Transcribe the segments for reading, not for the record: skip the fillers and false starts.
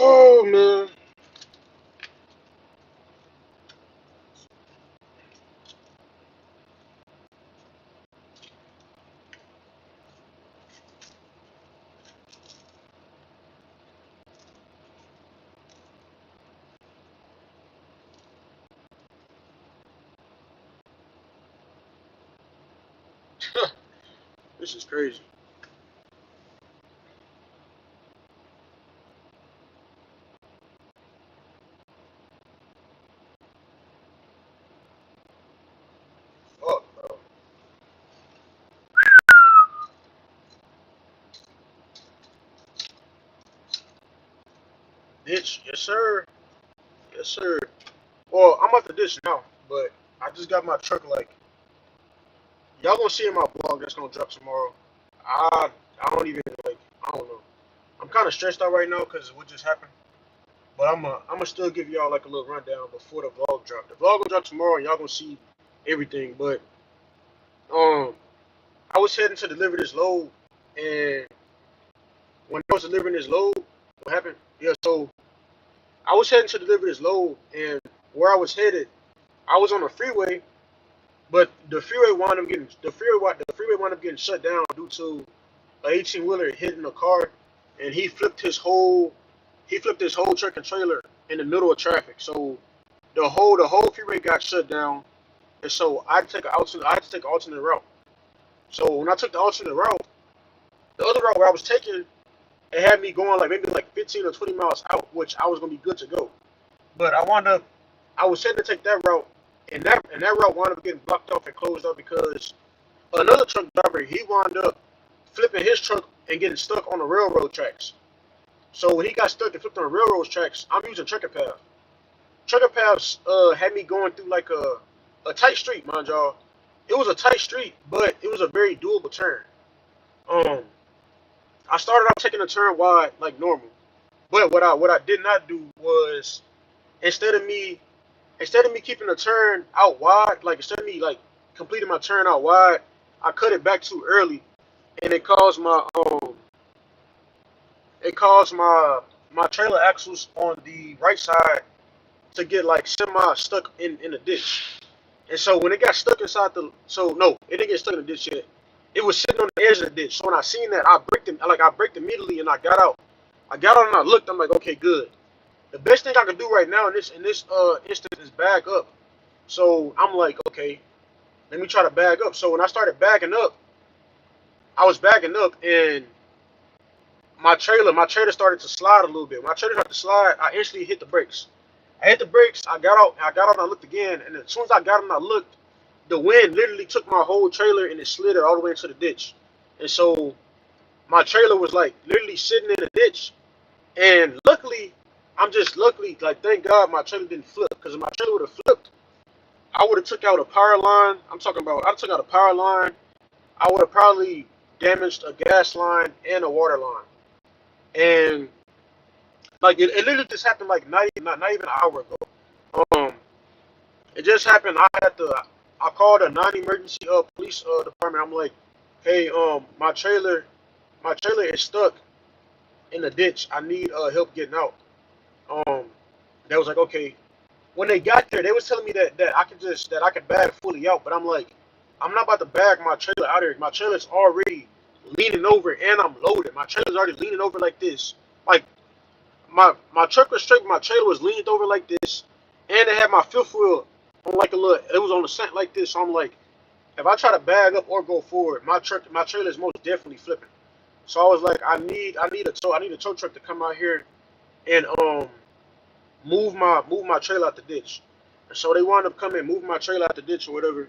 Oh man. This is crazy. Fuck, bro. Ditch, yes sir. Yes sir. Well, I'm at the ditch now, but I just got my truck like y'all gonna see in my vlog that's gonna drop tomorrow. I I don't even like I don't know. I'm kind of stressed out right now because of what just happened. But I'm gonna still give y'all like a little rundown before the vlog drop. The vlog will drop tomorrow and y'all gonna see everything. But um, I was heading to deliver this load, and when I was delivering this load, what happened? Yeah, so I was heading to deliver this load, and where I was headed, I was on the freeway, but the freeway wound up getting shut down due to an 18 wheeler hitting a car, and he flipped his whole truck and trailer in the middle of traffic. So the whole freeway got shut down, and so I had to take an alternate route. So when I took the alternate route, the other route where I was taking, it had me going like maybe like 15 or 20 miles out, which I was gonna be good to go. But I was heading to take that route, and that route wound up getting blocked off and closed up because another truck driver he wound up flipping his truck and getting stuck on the railroad tracks. So when he got stuck and flipped on the railroad tracks, I'm using trucker path. Trucker paths had me going through like a tight street, mind y'all. It was a tight street, but it was a very doable turn. Um, I started out taking a turn wide like normal, but what I did not do was instead of me instead of me keeping the turn out wide, like instead of me like completing my turn out wide, I cut it back too early, and it caused my trailer axles on the right side to get like semi stuck in the ditch. And so when it got stuck inside the so no, it didn't get stuck in the ditch yet. It was sitting on the edge of the ditch. So when I seen that, I braked immediately and I got out. I got out and I looked. I'm like, okay, good. The best thing I can do right now in this instance is bag up. So I'm like, okay, let me try to bag up. So when I started bagging up, I was bagging up and my trailer started to slide a little bit. When my trailer started to slide, I instantly hit the brakes. I hit the brakes. I got out and I looked again. And as soon as I got out and I looked, the wind literally took my whole trailer and it slid it all the way into the ditch. And so my trailer was like literally sitting in the ditch. And luckily, like thank God my trailer didn't flip. Because if my trailer would have flipped, I would have took out a power line. I took out a power line. I would have probably damaged a gas line and a water line. And like it literally just happened like not even an hour ago. Um, it just happened. I called a non-emergency police department. I'm like, hey, my trailer is stuck in the ditch. I need help getting out. Um, they was like, okay. When they got there, they was telling me that I could bag fully out, but I'm like, I'm not about to bag my trailer out here. My trailer's already leaning over and I'm loaded. My trailer's already leaning over like this. Like my truck was straight, but my trailer was leaned over like this, and it had my fifth wheel on like a little. It was on the scent like this. So I'm like, if I try to bag up or go forward, my trailer is most definitely flipping. So I was like, I need a tow truck to come out here and move my trailer out the ditch. And so they wound up coming, moving my trailer out the ditch or whatever.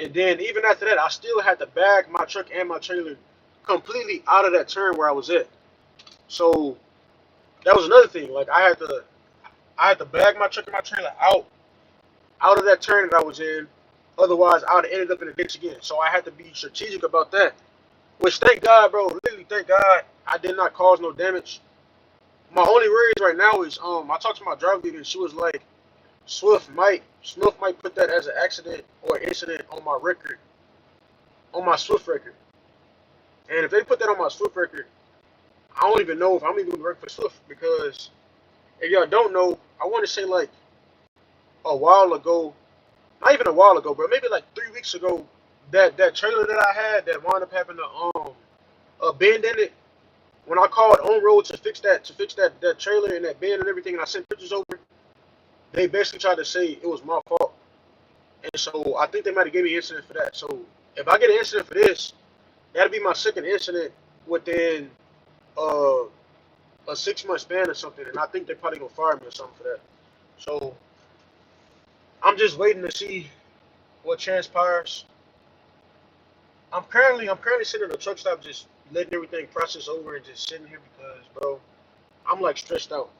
And then even after that, I still had to bag my truck and my trailer completely out of that turn where I was at. So that was another thing. Like I had to bag my truck and my trailer out of that turn that I was in. Otherwise, I would have ended up in the ditch again. So I had to be strategic about that. Which thank God, bro. Literally, thank God I did not cause no damage. My only worries right now is I talked to my driver leader and she was like, Swift might put that as an accident or incident on my record, on my Swift record. And if they put that on my Swift record, I don't even know if I'm even gonna work for Swift because If y'all don't know, I want to say like a while ago, not even a while ago, bro, maybe like 3 weeks ago, that trailer that I had that wound up having a bend in it. When I called on road to fix that trailer and that bend and everything, and I sent pictures over, they basically tried to say it was my fault. And so I think they might have gave me an incident for that. So if I get an incident for this, that'll be my second incident within uh, a 6 month span or something. And I think they probably gonna fire me or something for that. So I'm just waiting to see what transpires. I'm currently sitting in a truck stop just letting everything process over and just sitting here because bro, I'm like stressed out.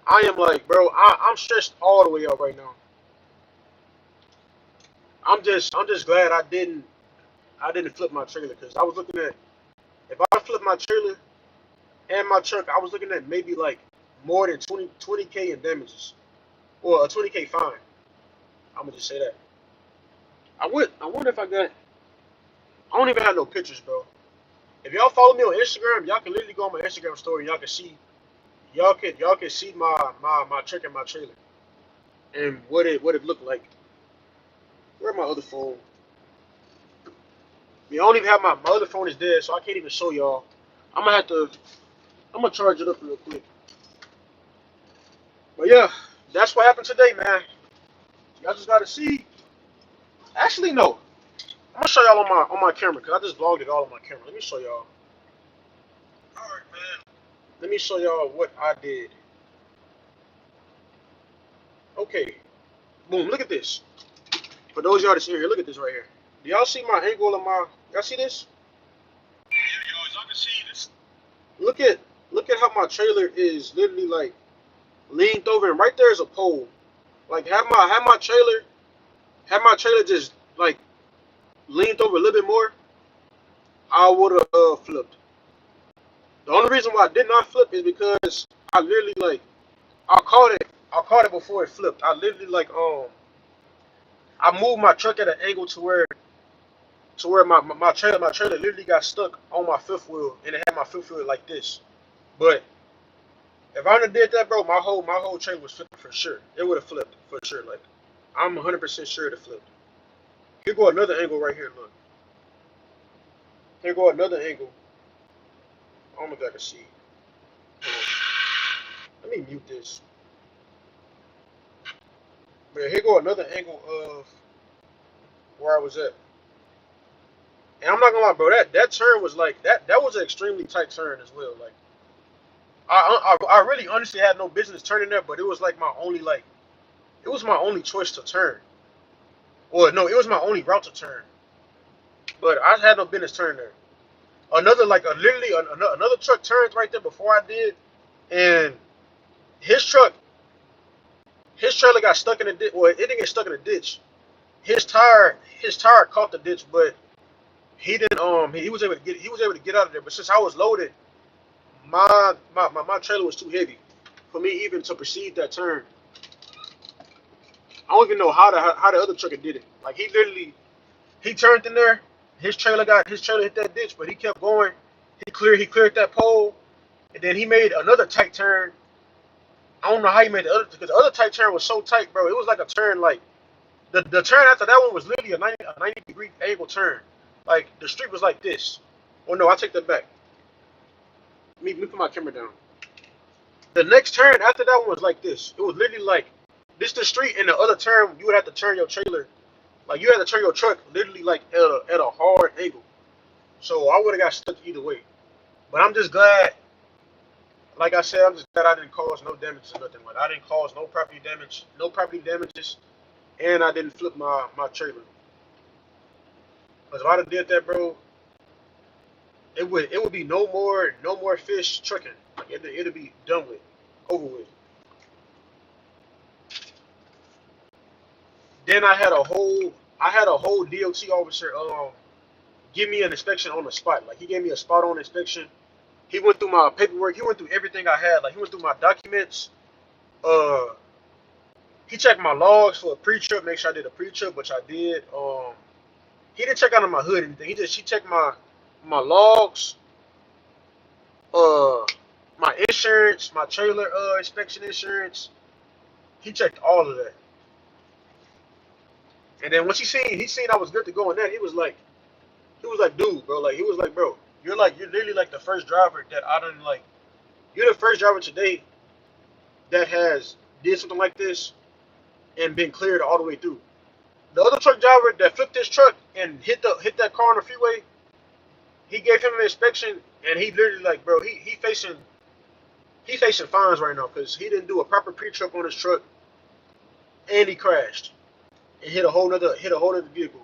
I am like, bro, I'm stressed all the way out right now. I'm just glad I didn't flip my trailer because I was looking at if I flip my trailer and my truck, I was looking at maybe like more than 20K in damages or a 20K fine. I'm gonna just say that. I wonder if I got. I don't even have no pictures, bro. If y'all follow me on Instagram, y'all can literally go on my Instagram story. Y'all can see. Y'all can see my truck and my trailer and what it looked like. Where my other phone? I don't even have my other phone is dead, so I can't even show y'all. I'm gonna have to. I'm gonna charge it up real quick. But yeah, that's what happened today, man. Y'all just gotta see. Actually, no. I'm gonna show y'all on my camera because I just vlogged it all on my camera. Let me show y'all. All right, man. Let me show y'all what I did. Okay, boom. Look at this. For those of y'all that's in here, look at this right here. Do y'all see my angle of my? Y'all see this? Yeah, y'all can see this. Look at how my trailer is literally like leaned over, and right there is a pole. Like have my trailer just like leaned over a little bit more, I would have flipped. The only reason why I did not flip is because I literally like I caught it before it flipped. I literally like I moved my truck at an angle to where my trailer literally got stuck on my fifth wheel and it had my fifth wheel like this. But if I would did that, bro, my whole trailer was flipping for sure. It would have flipped for sure. Like I'm 100% sure it flipped. Here go another angle right here. Look. Here go another angle. Oh my god, I can see. Let me mute this. But here go another angle of where I was at. And I'm not gonna lie, bro. That turn was like that. That was an extremely tight turn as well. Like I really honestly had no business turning there, but it was like my only like it was my only choice to turn. Or no, it was my only route to turn. But I had no business turning there. Another like literally another truck turned right there before I did, and his truck, his trailer got stuck in the ditch. Well, it didn't get stuck in the ditch. His tire caught the ditch, but he didn't. He was able to get out of there. But since I was loaded, my trailer was too heavy for me even to proceed that turn. I don't even know how the other trucker did it. Like he turned in there. His trailer hit that ditch, but he kept going. He cleared that pole, and then he made another tight turn. I don't know how he made the other because the other tight turn was so tight, bro. It was like a turn like the turn after that one was literally a 90 degree angle turn. Like the street was like this. Oh no, I take that back. Let me put my camera down. The next turn after that one was like this. It was literally like this the street, and the other turn you would have to turn your trailer, like you had to turn your truck literally like at a hard angle. So I would have got stuck either way. But I'm just glad, like I said, I'm just glad I didn't cause no damage or nothing. Like I didn't cause no property damage, no property damages, and I didn't flip my trailer. Because if I'd have did that, bro, it would be no more fish trucking. Like it'd be done with, over with. Then I had a whole DOT officer give me an inspection on the spot. Like he gave me a spot on inspection. He went through my paperwork. He went through everything I had. Like he went through my documents. Uh, he checked my logs for a pre-trip, make sure I did a pre-trip, which I did. He didn't check out of my hood or anything. He checked my logs. Uh, my insurance, my trailer inspection insurance. He checked all of that. And then once he seen I was good to go on that, he was like, dude, bro, like he was like, bro, you're literally like the first driver that I done like. You're the first driver today that has did something like this and been cleared all the way through. The other truck driver that flipped his truck and hit that car on the freeway, he gave him an inspection and he literally like, bro, he facing fines right now because he didn't do a proper pre-trip on his truck and he crashed and hit a whole other vehicle.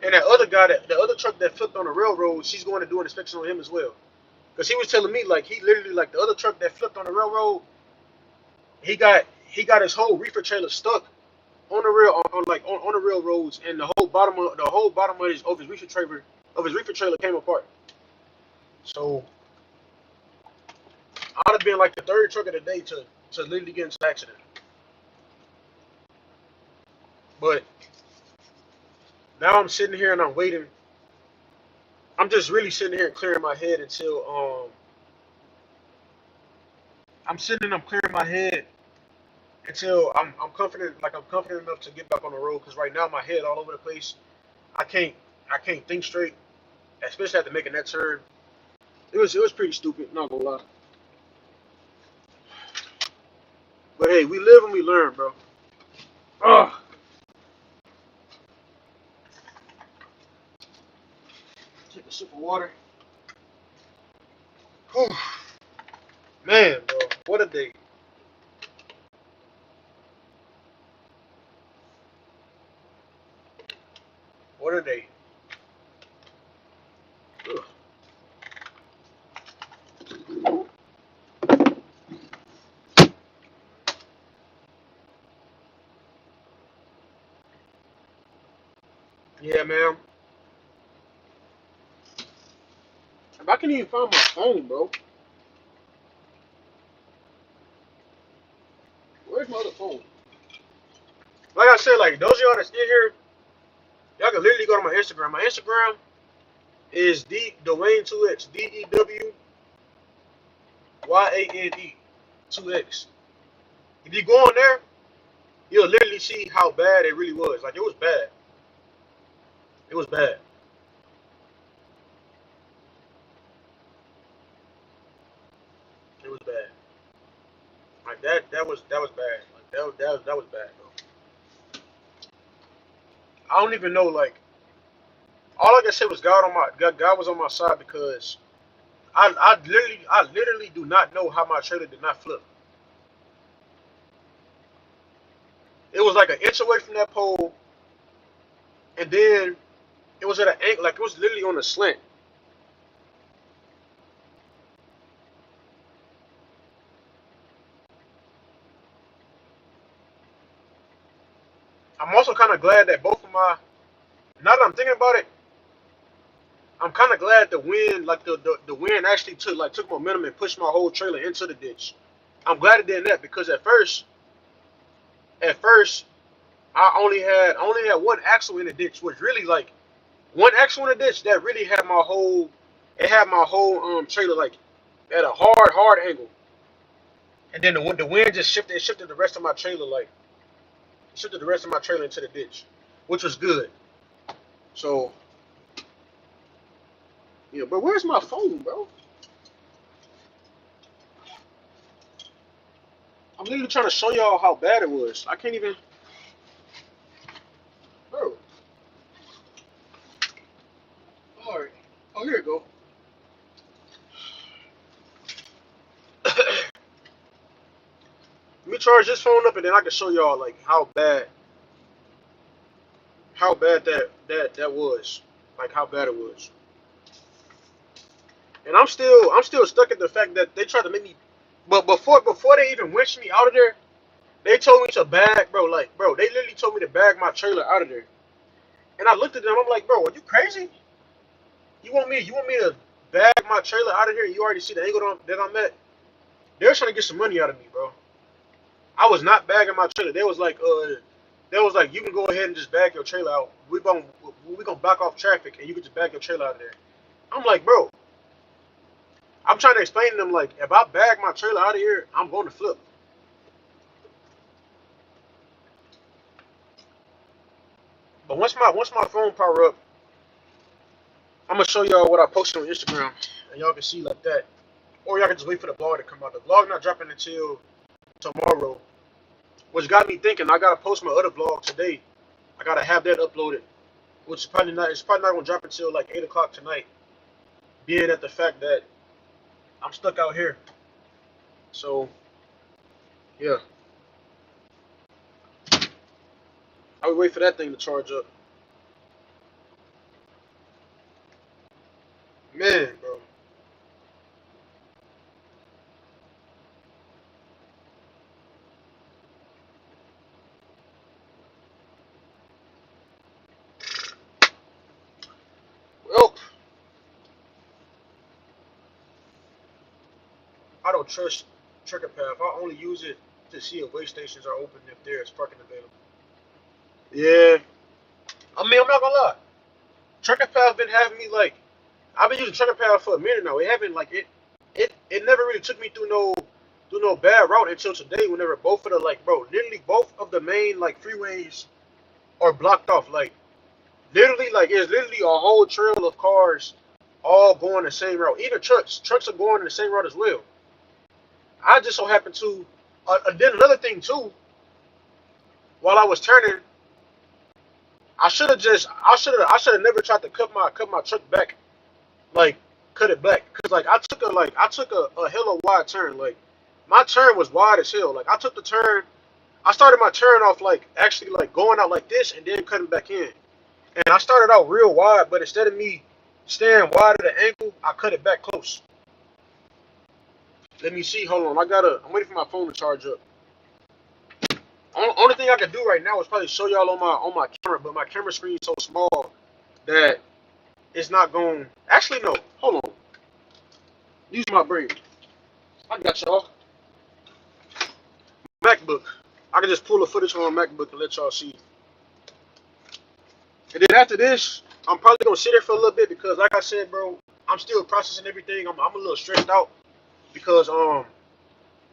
And that other guy, the other truck that flipped on the railroad, she's going to do an inspection on him as well. Because he was telling me like he literally like the other truck that flipped on the railroad, he got his whole reefer trailer stuck on the rail on the railroads, and the whole bottom of his reefer trailer came apart. So I'd have been like the third truck of the day to literally get into an accident. But now I'm sitting here and I'm waiting. I'm just really sitting here and clearing my head until I'm sitting and I'm clearing my head until I'm confident enough to get back on the road. Because right now my head all over the place. I can't I can't think straight, especially after making that turn. It was pretty stupid, not gonna lie. But hey, we live and we learn, bro. Ugh. Take a sip of water. Whew. Man, bro, what a day. What a day. Ugh. Yeah, man. If I can even find my phone, bro. Where's my other phone? Like I said, like those of y'all that's in here, y'all can literally go to my Instagram. My Instagram is Dwayne2X. DEWYANE 2X. If you go on there, you'll literally see how bad it really was. Like it was bad. It was bad. It was bad. Like that was bad. Like that was bad, bro. I don't even know. Like all I can say was God was on my side because I literally do not know how my trailer did not flip. It was like an inch away from that pole, and then it was at an angle, like it was literally on a slant. I'm also kind of glad that both of my, now that I'm thinking about it, I'm kind of glad the wind, like the wind actually took momentum and pushed my whole trailer into the ditch. I'm glad it did that because at first I only had one axle in the ditch, which really like one axle in the ditch that really had my whole trailer like at a hard angle. And then the wind just shifted the rest of my trailer like shifted the rest of my trailer into the ditch, which was good. So yeah, but where's my phone, bro? I'm literally trying to show y'all how bad it was. I can't even, bro. All right. Oh, here it go. Let me charge this phone up and then I can show y'all like how bad that was. Like how bad it was. And I'm still stuck at the fact that they tried to make me, but before they even winched me out of there, they told me to bag, bro. Like, bro, they literally told me to bag my trailer out of there. And I looked at them. I'm like, bro, are you crazy? You want me to bag my trailer out of here? You already see the angle that I'm at. They're trying to get some money out of me, bro. I was not bagging my trailer. They was like, you can go ahead and just bag your trailer out. We gonna block off traffic and you can just bag your trailer out of there. I'm like, bro, I'm trying to explain to them like if I bag my trailer out of here, I'm going to flip. But once my phone power up, I'm gonna show y'all what I posted on Instagram, and y'all can see like that. Or y'all can just wait for the vlog to come out. The vlog not dropping until tomorrow, which got me thinking I gotta post my other vlog today. I gotta have that uploaded, which is probably not. It's probably not gonna drop until like 8 o'clock tonight. Being at the fact that I'm stuck out here, so yeah, I would wait for that thing to charge up. Man, bro. Well, I don't trust Trigger Path. I only use it to see if way stations are open if there is parking available. Yeah, I mean I'm not gonna lie. Trigger Path been having me like I've been using Trigger Path for a minute now. It haven't like it never really took me through no bad route until today. Whenever both of the like bro, literally both of the main like freeways are blocked off. Like literally like it's literally a whole trail of cars all going the same route. Even trucks are going the same route as well. I just so happened to. Then another thing too, while I was turning, I should have never tried to cut my truck back, like cut it back, cause like I took a hella wide turn. Like my turn was wide as hell. Like I took the turn, I started my turn off like actually like going out like this and then cutting back in. And I started out real wide, but instead of me staying wide at the ankle, I cut it back close. Let me see. Hold on. I'm waiting for my phone to charge up. Only thing I can do right now is probably show y'all on my camera, but my camera screen is so small that it's not going. Actually, no. Hold on. Use my brain. I got y'all. MacBook. I can just pull the footage on my MacBook and let y'all see. And then after this, I'm probably gonna sit here for a little bit because, like I said, bro, I'm still processing everything. I'm a little stressed out because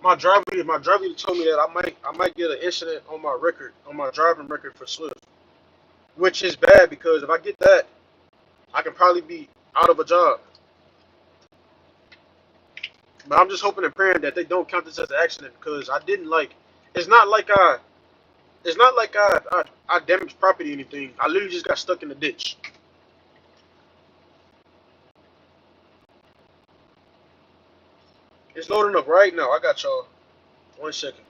my driver told me that I might get an incident on my record on my driving record for Swift, which is bad because if I get that, I can probably be out of a job. But I'm just hoping and praying that they don't count this as an accident because I didn't like. It's not like I. It's not like I damaged property or anything. I literally just got stuck in the ditch. It's loading up right now. I got y'all. 1 second.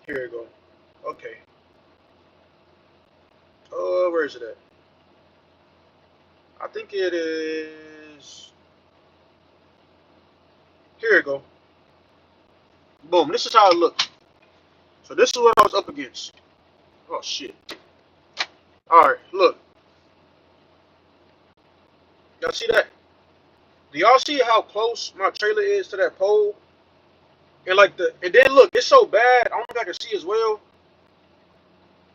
Here we go. Okay. Where is it at? I think it is. Here we go. Boom. This is how it looked. So this is what I was up against. Oh shit. All right. Look. Y'all see that? Do y'all see how close my trailer is to that pole? And then look, it's so bad. I don't think I can see as well.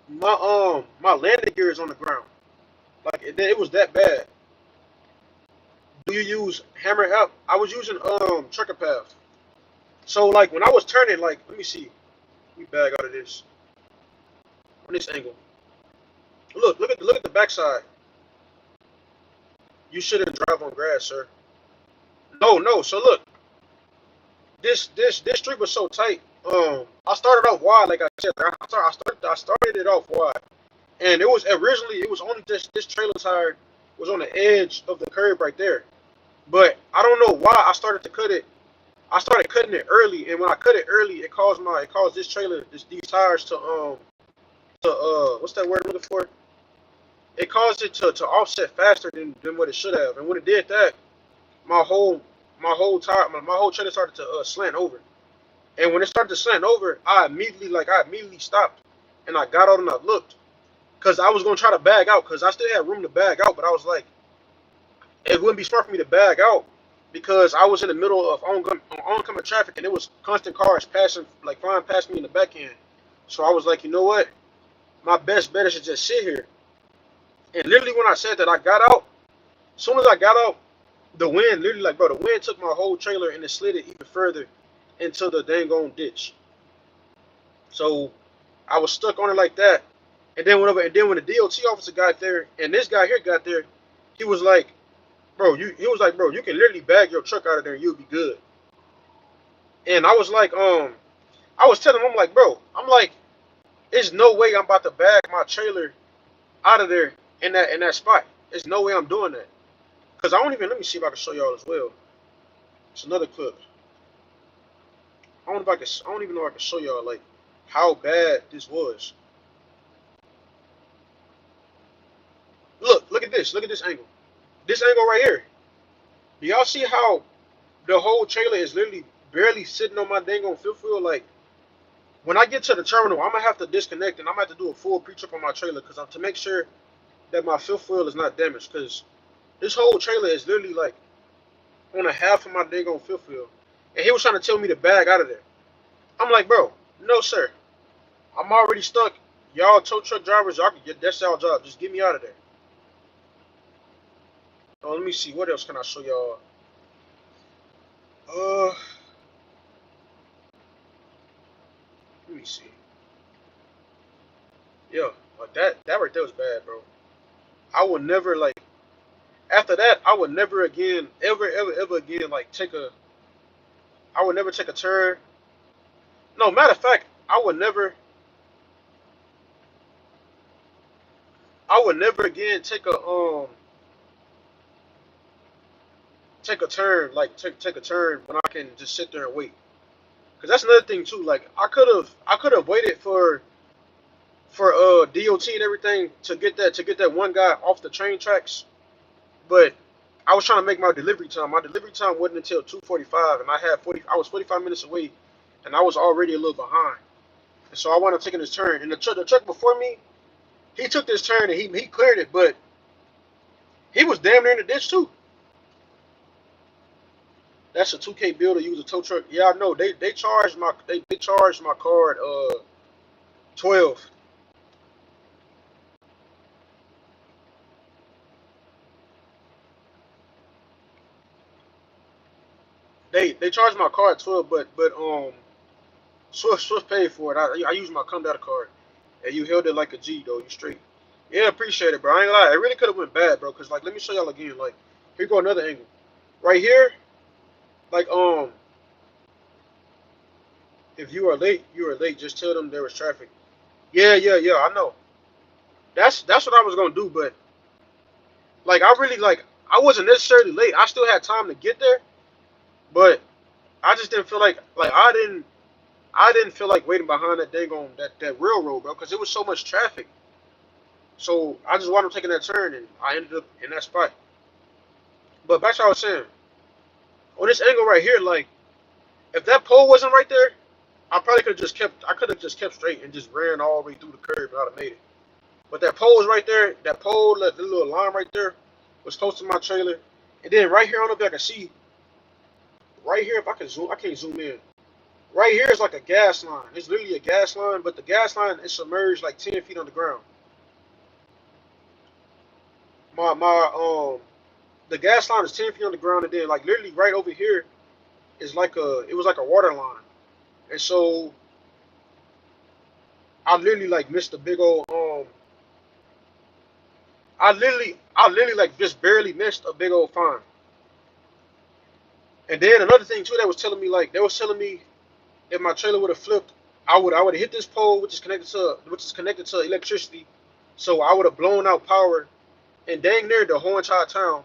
My landing gear is on the ground. Like it was that bad. Do you use hammer app? I was using Trucker Path. So like when I was turning, like let me see. Let me bag out of this on this angle. Look at the backside. You shouldn't drive on grass, sir. No, no. So look, this street was so tight. I started off wide, like I said. I started it off wide, and it was only just this trailer tire was on the edge of the curb right there. But I don't know why I started to cut it. I started cutting it early, and when I cut it early, it caused this trailer these tires to what's that word I'm looking for? It caused it to offset faster than what it should have, and when it did that, my whole my whole trailer started to slant over. And when it started to slant over, I immediately stopped, and I got out and I looked, cause I was gonna try to bag out, cause I still had room to bag out, but I was like, it wouldn't be smart for me to bag out, because I was in the middle of oncoming traffic, and it was constant cars passing, like flying past me in the back end. So I was like, you know what? My best bet is to just sit here. And literally when I said that, I got out, As soon as I got out, the wind literally like bro, the wind took my whole trailer and it slid it even further into the dang on ditch. So I was stuck on it like that. And then when the DOT officer got there and this guy here got there, he was like, bro, you can literally bag your truck out of there and you'll be good. And I was like, I was telling him, I'm like, bro, I'm like, there's no way I'm about to bag my trailer out of there in that spot. There's no way I'm doing that. Cause I don't even let me see if I can show y'all as well. It's another clip. I don't even know if I can show y'all like how bad this was. Look at this. Look at this angle. This angle right here. Do y'all see how the whole trailer is literally barely sitting on my dang on fifth wheel? Like when I get to the terminal, I'm gonna have to disconnect and I'm gonna have to do a full pre-trip on my trailer because I'm to make sure that my fifth wheel is not damaged. Because this whole trailer is literally like on a half of my dang on fifth wheel, and he was trying to tell me to bag out of there. I'm like, bro, no sir, I'm already stuck. Y'all tow truck drivers, y'all can get that's y'all job. Just get me out of there. Oh, let me see. What else can I show y'all? Uh, let me see. Yeah, like that right there was bad, bro. I would never like after that. I would never again, ever again like take a. I would never take a turn. No, matter of fact, I would never. I would never again take a turn like take a turn when I can just sit there and wait. Cause that's another thing too. Like I could have waited for DOT and everything to get that one guy off the train tracks, but I was trying to make my delivery time. My delivery time wasn't until 2:45, and I had 40. I was 45 minutes away, and I was already a little behind. And so I wound up taking this turn. And the truck before me, he took this turn and he cleared it, but he was damn near in the ditch too. That's a 2K bill to use a tow truck. Yeah, I know. They charged they charged my card 12. They charged my card 12, but Swift paid for it. I used my come data card, and you held it like a G though. You straight. Yeah, appreciate it, bro. I ain't gonna lie. It really could have went bad, bro. Cause like, let me show y'all again. Like, here go another angle. Right here, like if you are late, you are late. Just tell them there was traffic. Yeah. I know. That's what I was gonna do, but like, I really like. I wasn't necessarily late. I still had time to get there, but I just didn't feel like I didn't feel like waiting behind that dang on that railroad, bro, because it was so much traffic. So I just wound up taking that turn, and I ended up in that spot. But back to what I was saying, on this angle right here, like if that pole wasn't right there, I probably could have just kept. I could have just kept straight and just ran all the way through the curb, and I'd have made it. But that pole was right there. That pole, that little line right there, was close to my trailer. And then right here, I don't know if I can see. Right here, if I can zoom, I can't zoom in. Right here is like a gas line. It's literally a gas line, but the gas line is submerged like 10 feet underground. My the gas line is 10 feet underground, and then like literally right over here is like it was like a water line, and so I literally like missed a big old I literally like just barely missed a big old fine. And then another thing too, that was telling me like they was telling me if my trailer would have flipped, I would have hit this pole which is connected to electricity, so I would have blown out power and dang near the whole entire town.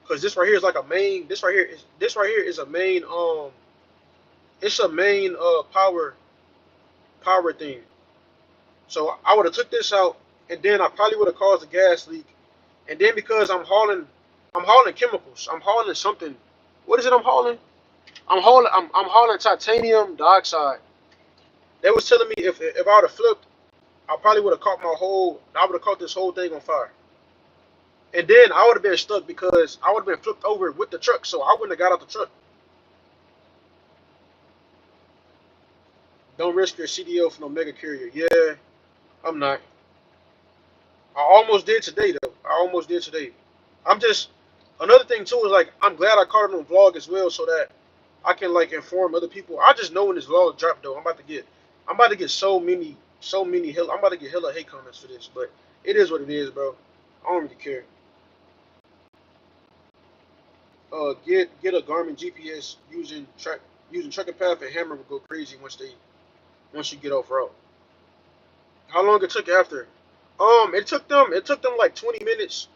Cause this right here is like a main. This right here is a main. It's a main power thing. So I would have took this out, and then I probably would have caused a gas leak. And then because I'm hauling chemicals. I'm hauling something. What is it? I'm hauling. I'm hauling titanium dioxide. They was telling me if I would have flipped, I probably would have caught my whole. I would have caught this whole thing on fire. And then I would have been stuck because I would have been flipped over with the truck, so I wouldn't have got out the truck. Don't risk your CDL for no mega carrier. Yeah, I'm not. I almost did today though. I almost did today. I'm just Another thing too is like I'm glad I caught it on vlog as well, so that I can like inform other people. I just know when this vlog dropped though, I'm about to get so many hell. I'm about to get hella hate comments for this, but it is what it is, bro. I don't really care. Get a Garmin GPS using tracker path and hammer will go crazy once you get off route. How long it took after? It took them like 20 minutes.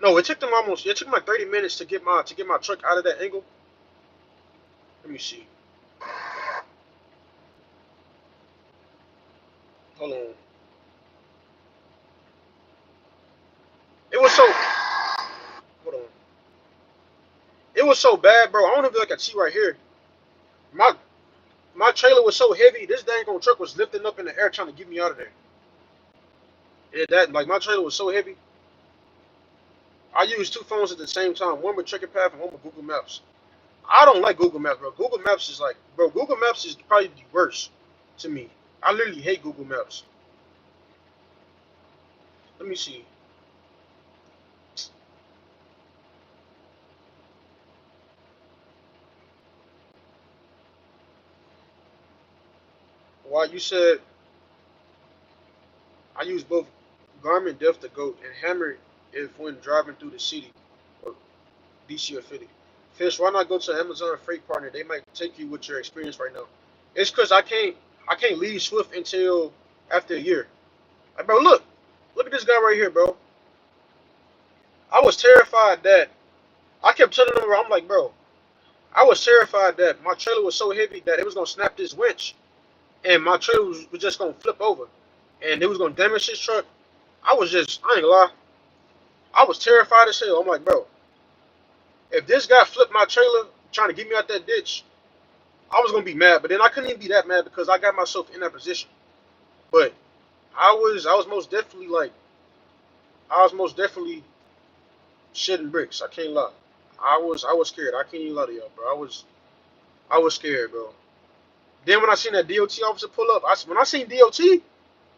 No, it took them like 30 minutes to get my truck out of that angle. Let me see. Hold on. It was so hold on. It was so bad, bro. I don't even like I see right here. My my trailer was so heavy. This dang on truck was lifting up in the air trying to get me out of there. That like my trailer was so heavy. I used two phones at the same time, one with Tracker Path and one with Google Maps. I don't like Google Maps, bro. Google Maps is probably the worst to me. I literally hate Google Maps. Let me see. Why you said I use both Garmin Depth to Goat and Hammer if when driving through the city or DC or Philly. Fish, why not go to Amazon Freight Partner? They might take you with your experience right now. It's cause I can't leave Swift until after a year. Like, bro, look at this guy right here, bro. I was terrified that I kept telling him, I'm like, bro, I was terrified that my trailer was so heavy that it was gonna snap this winch and my trailer was just gonna flip over and it was gonna damage his truck. I ain't gonna lie, I was terrified as hell. I'm like, bro, if this guy flipped my trailer trying to get me out that ditch, I was gonna be mad. But then I couldn't even be that mad because I got myself in that position. But I was most definitely shitting bricks. I can't lie. I was scared. I can't even lie to y'all, bro. I was scared, bro. Then when I seen that DOT officer pull up, when I seen DOT,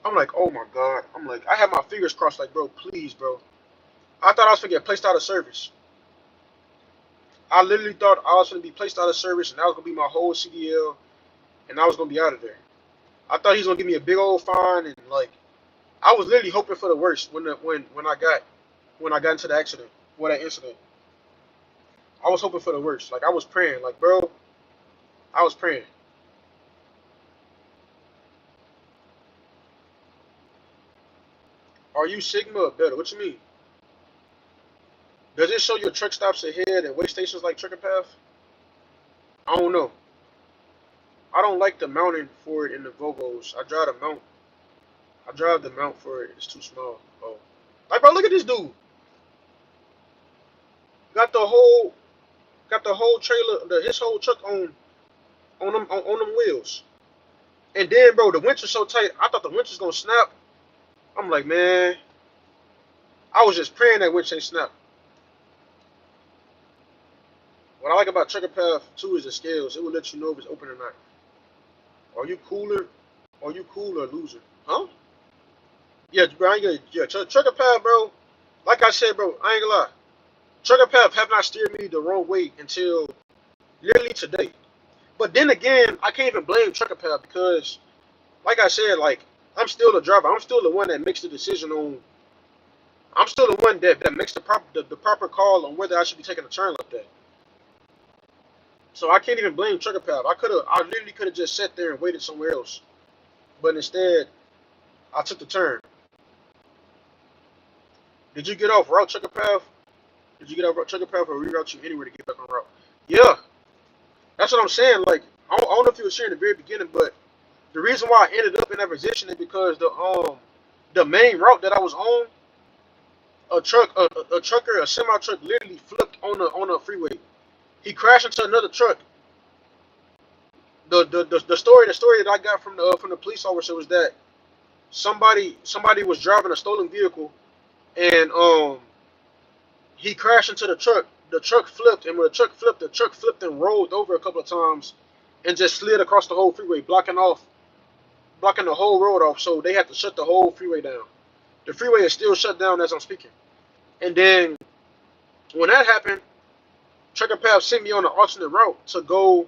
I'm like, oh my god. I'm like, I had my fingers crossed, like, bro, please, bro. I thought I was gonna get placed out of service. I literally thought I was gonna be placed out of service, and that was gonna be my whole CDL, and I was gonna be out of there. I thought he was gonna give me a big old fine, and like, I was literally hoping for the worst when I got into the accident, that incident. I was hoping for the worst. Like I was praying, like bro, I was praying. Are you Sigma or better? What you mean? Does it show your truck stops ahead and way stations like Trucker Path? I don't know. I don't like the mounting for it in the Vogos. I drive the mount for it. It's too small. Oh, like bro, look at this dude. Got the whole got the whole trailer, his whole truck on them wheels. And then, bro, the winch was so tight. I thought the winch was gonna snap. I'm like, man, I was just praying that winch ain't snap. What I like about Trucker Path too is the scales. It will let you know if it's open or not. Are you cooler? Are you cool or loser? Huh? Yeah, bro. Trucker Path, bro. Like I said, bro, I ain't gonna lie. Trucker Path have not steered me the wrong way until literally today. But then again, I can't even blame Trucker Path because, like I said, like I'm still the driver. I'm still the one that makes the decision on. I'm still the one that makes the proper call on whether I should be taking a turn like that. So I can't even blame Trucker Path. I literally could have just sat there and waited somewhere else. But instead, I took the turn. Did you get off route Trucker Path? Did you get off route Trucker Path or reroute you anywhere to get back on route? Yeah, that's what I'm saying. Like I don't know if you were here in the very beginning, but the reason why I ended up in that position is because the main route that I was on, a semi truck literally flipped on a freeway. He crashed into another truck. The story that I got from the police officer was that somebody was driving a stolen vehicle and he crashed into the truck. The truck flipped, and when the truck flipped and rolled over a couple of times and just slid across the whole freeway, blocking the whole road off. So they had to shut the whole freeway down. The freeway is still shut down as I'm speaking. And then When that happened, Trucker Path sent me on an alternate route to go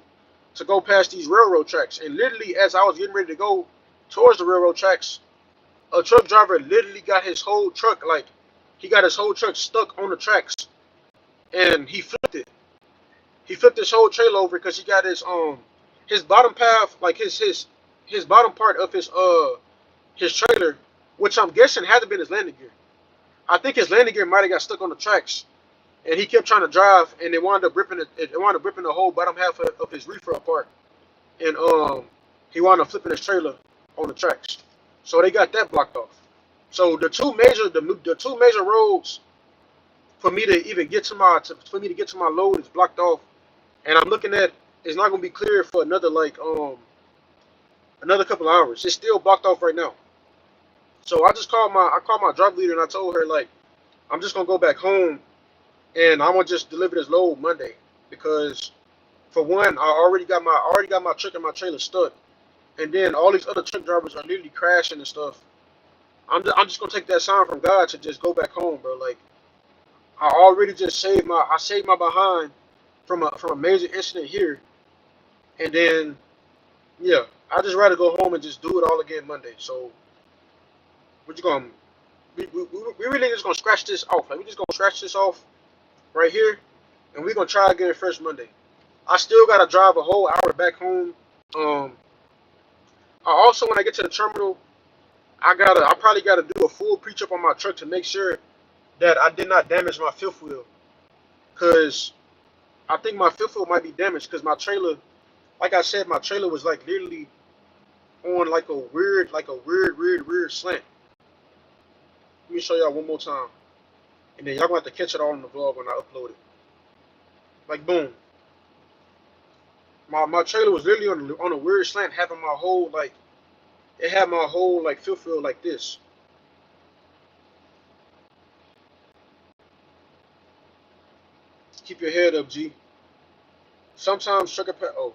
past these railroad tracks. And literally, as I was getting ready to go towards the railroad tracks, a truck driver literally got his whole truck he got his whole truck stuck on the tracks, and he flipped it. He flipped his whole trailer over because he got his bottom path, like his bottom part of his trailer, which I'm guessing had to be his landing gear. I think his landing gear might have got stuck on the tracks, and he kept trying to drive, and it wound up ripping the whole bottom half of his reefer apart, and he wound up flipping his trailer on the tracks. So they got that blocked off. So the two major roads for me to even get to my load is blocked off, and I'm looking at it's not gonna be clear for another couple of hours. It's still blocked off right now. So I called my drop leader and I told her like I'm just gonna go back home and I'm gonna just deliver this load Monday because for one I already got my truck and my trailer stuck, and then all these other truck drivers are literally crashing and stuff. I'm just gonna take that sign from God to just go back home, bro. Like I already just saved my behind from a major incident here, and then yeah, I just rather go home and just do it all again Monday. So what you gonna we really just gonna scratch this off. Like we just gonna scratch this off right here, and we're gonna try again first Monday. I still gotta drive a whole hour back home. Um, I also when I get to the terminal, I probably gotta do a full pre-trip on my truck to make sure that I did not damage my fifth wheel, cause I think my fifth wheel might be damaged, cause my trailer, like I said, my trailer was like literally on like a weird slant. Let me show y'all one more time, and then y'all gonna have to catch it all in the vlog when I upload it. Like boom, my trailer was literally on a weird slant, having my whole like it had my whole like fifth wheel like this. Keep your head up, G. Sometimes trucker path, oh,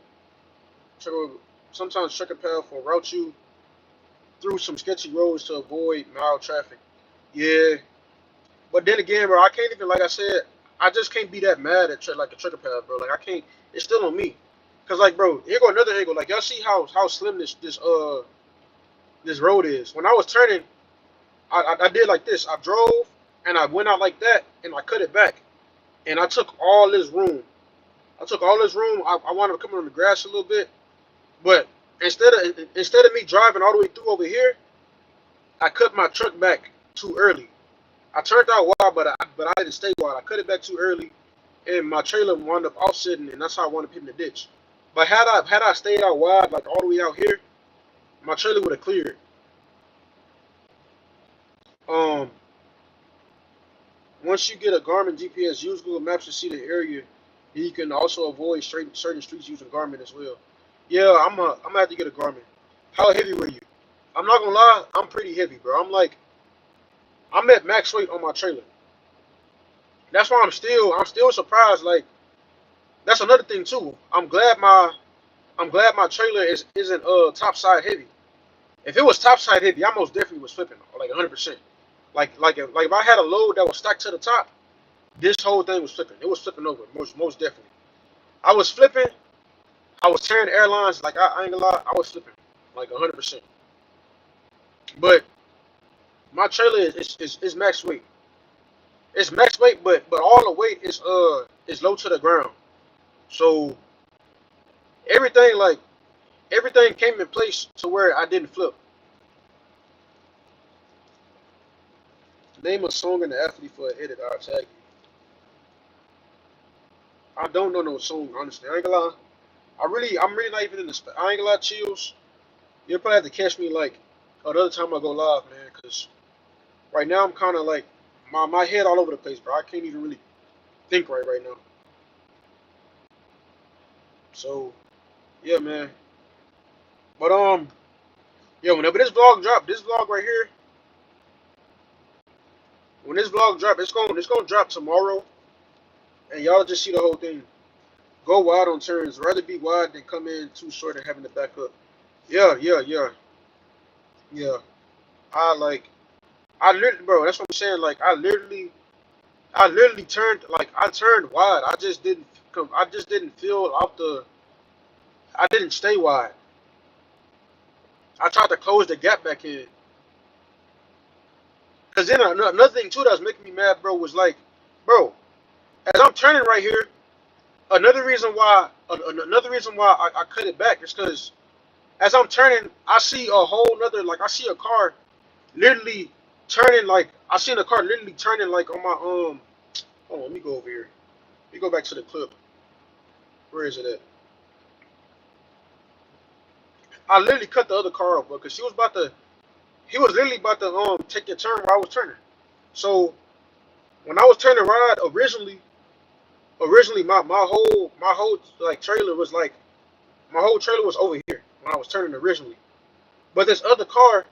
trucker, sometimes trucker path will route you through some sketchy roads to avoid mild traffic. Yeah, but then again, bro, I can't even like I said, I just can't be that mad at like a trucker path, bro. Like I can't. It's still on me, cause like, bro, here go another angle. Like y'all see how slim this road is. When I was turning, I did like this. I drove and I went out like that, and I cut it back, and I took all this room. I wanted to come on the grass a little bit, but instead of me driving all the way through over here, I cut my truck back too early. I turned out wide, but I didn't stay wide. I cut it back too early, and my trailer wound up offsetting, and that's how I wound up hitting the ditch. But had I stayed out wide, like all the way out here, my trailer would have cleared. Um, Once you get a Garmin GPS, use Google Maps to see the area. You can also avoid certain streets using Garmin as well. Yeah, I'm gonna have to get a Garmin. How heavy were you? I'm not gonna lie, I'm pretty heavy, bro. I'm at max weight on my trailer. That's why I'm still surprised. Like that's another thing too. I'm glad my trailer isn't topside heavy. If it was topside heavy, I most definitely was flipping like 100%. Like if I had a load that was stacked to the top, this whole thing was flipping. It was flipping over most definitely. I was flipping. I was tearing airlines. Like I ain't gonna lie, I was flipping like 100%. But my trailer is max weight. It's max weight, but all the weight is low to the ground. So everything like everything came in place to where I didn't flip. Name a song and the athlete for an edit. I'll tag you. I don't know no song honestly. I ain't gonna lie. I'm really not even in the. I ain't gonna lie, chills. You'll probably have to catch me like another time I go live, man. Cause right now I'm kind of like my head all over the place, bro. I can't even really think right now. So yeah, man. But yeah, whenever this vlog right here, when this vlog drop, it's gonna drop tomorrow, and y'all just see the whole thing. Go wide on turns. Rather be wide than come in too short and having to back up. Yeah. I like I literally, bro. That's what I'm saying. Like I literally I literally turned like I turned wide. I just didn't come. I just didn't feel out the. I didn't stay wide. I tried to close the gap back in. Cause then another thing too that was making me mad, bro, was like, bro, as I'm turning right here, another reason why I cut it back is because as I'm turning, I see a whole nother like I see a car literally turning like I seen a car literally turning like on my hold on, let me go over here. Let me go back to the clip. Where is it at? I literally cut the other car off, bro, because he was literally about to take a turn where I was turning. So when I was turning right originally my whole like trailer was like my whole trailer was over here when I was turning originally. But this other car,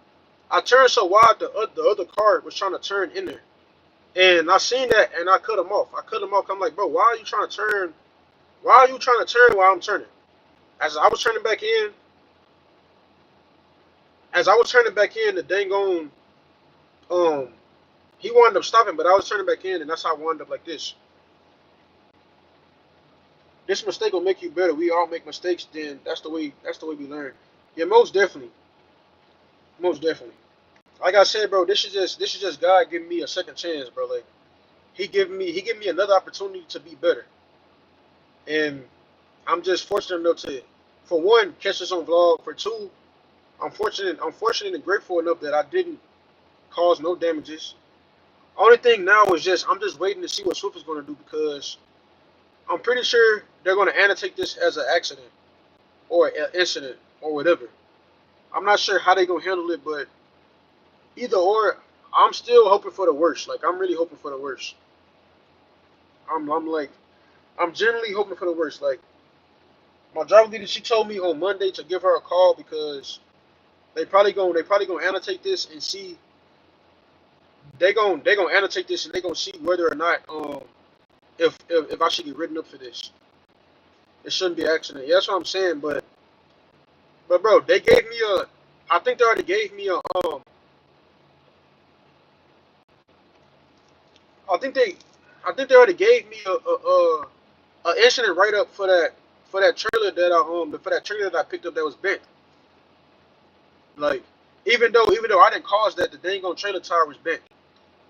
I turned so wide the other car was trying to turn in there. And I seen that and I cut him off. I cut him off. I'm like, bro, why are you trying to turn? Why are you trying to turn while I'm turning? As I was turning back in, as I was turning back in, the dang on um he wound up stopping, but I was turning back in, and that's how I wound up like this. This mistake will make you better. We all make mistakes. Then that's the way. That's the way we learn. Yeah, most definitely, most definitely. Like I said, bro, this is just God giving me a second chance, bro. Like he giving me another opportunity to be better, and I'm just fortunate enough to, for one, catch this on vlog. For two, I'm fortunate and grateful enough that I didn't cause no damages. Only thing now is just I'm just waiting to see what Swift is going to do because I'm pretty sure they're going to annotate this as an accident or an incident or whatever. I'm not sure how they're going to handle it, but either or, I'm still hoping for the worst. Like I'm really hoping for the worst. I'm like I'm generally hoping for the worst. Like my driver leader, she told me on Monday to give her a call because they probably gonna annotate this and see they gonna annotate this and they gonna see whether or not if I should get written up for this. It shouldn't be an accident. Yeah, that's what I'm saying. But bro, they gave me a. I think they already gave me a. I think they. I think they already gave me a incident write up for that trailer that I picked up that was bent. Like even though I didn't cause that, the dang on trailer tire was bent,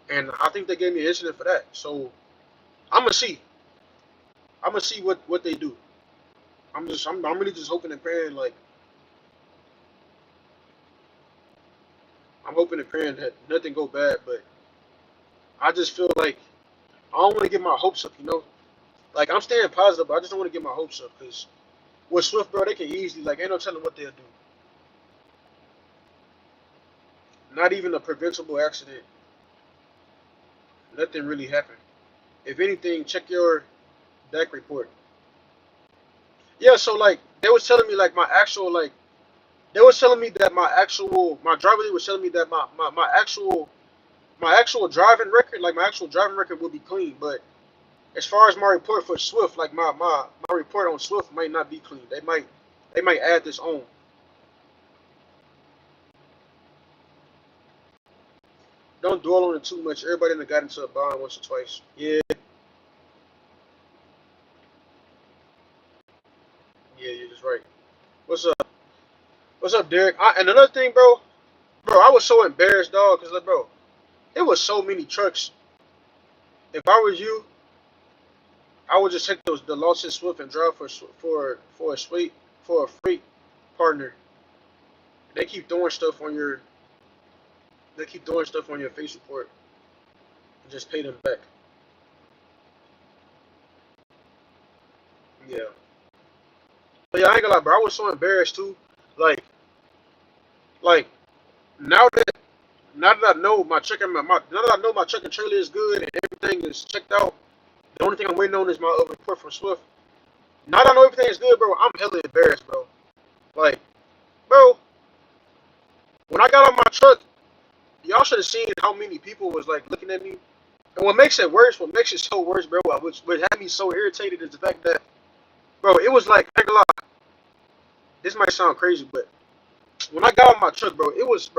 and I think they gave me an incident for that. So I'm gonna see. I'm gonna see what they do. I'm really just hoping and praying like I'm hoping and praying that nothing go bad, but I just feel like I don't want to get my hopes up, you know. Like I'm staying positive, but I just don't want to get my hopes up because with Swift, bro, they can easily like ain't no telling what they'll do. Not even a preventable accident. Nothing really happened. If anything, check your DAC report. Yeah, so like they was telling me like my actual like they was telling me that my driver was telling me that my actual driving record like my actual driving record will be clean, but as far as my report for Swift, like my report on Swift might not be clean. They might add this on. Don't dwell on it too much. Everybody done got into a bond once or twice. Yeah, yeah, you're just right. What's up? What's up, Derek? And another thing, bro, I was so embarrassed, dog, cause like, bro, it was so many trucks. If I was you, I would just take the Lawson Swift and drive for a freight partner. They keep throwing stuff on your they keep throwing stuff on your face report and just pay them back. Yeah. But yeah, I ain't gonna lie, bro. I was so embarrassed too. Like, like now that now that I know my check and now that I know my check and trailer is good and everything is checked out, the only thing I'm waiting on is my report from Swift. Now that I know everything is good, bro, I'm hella embarrassed, bro. Like, bro, when I got on my truck, y'all should have seen how many people was like looking at me. And what makes it so worse, bro, which had me so irritated is the fact that, bro, it was like, I ain't gonna lie, this might sound crazy, but when I got on my truck, bro, it was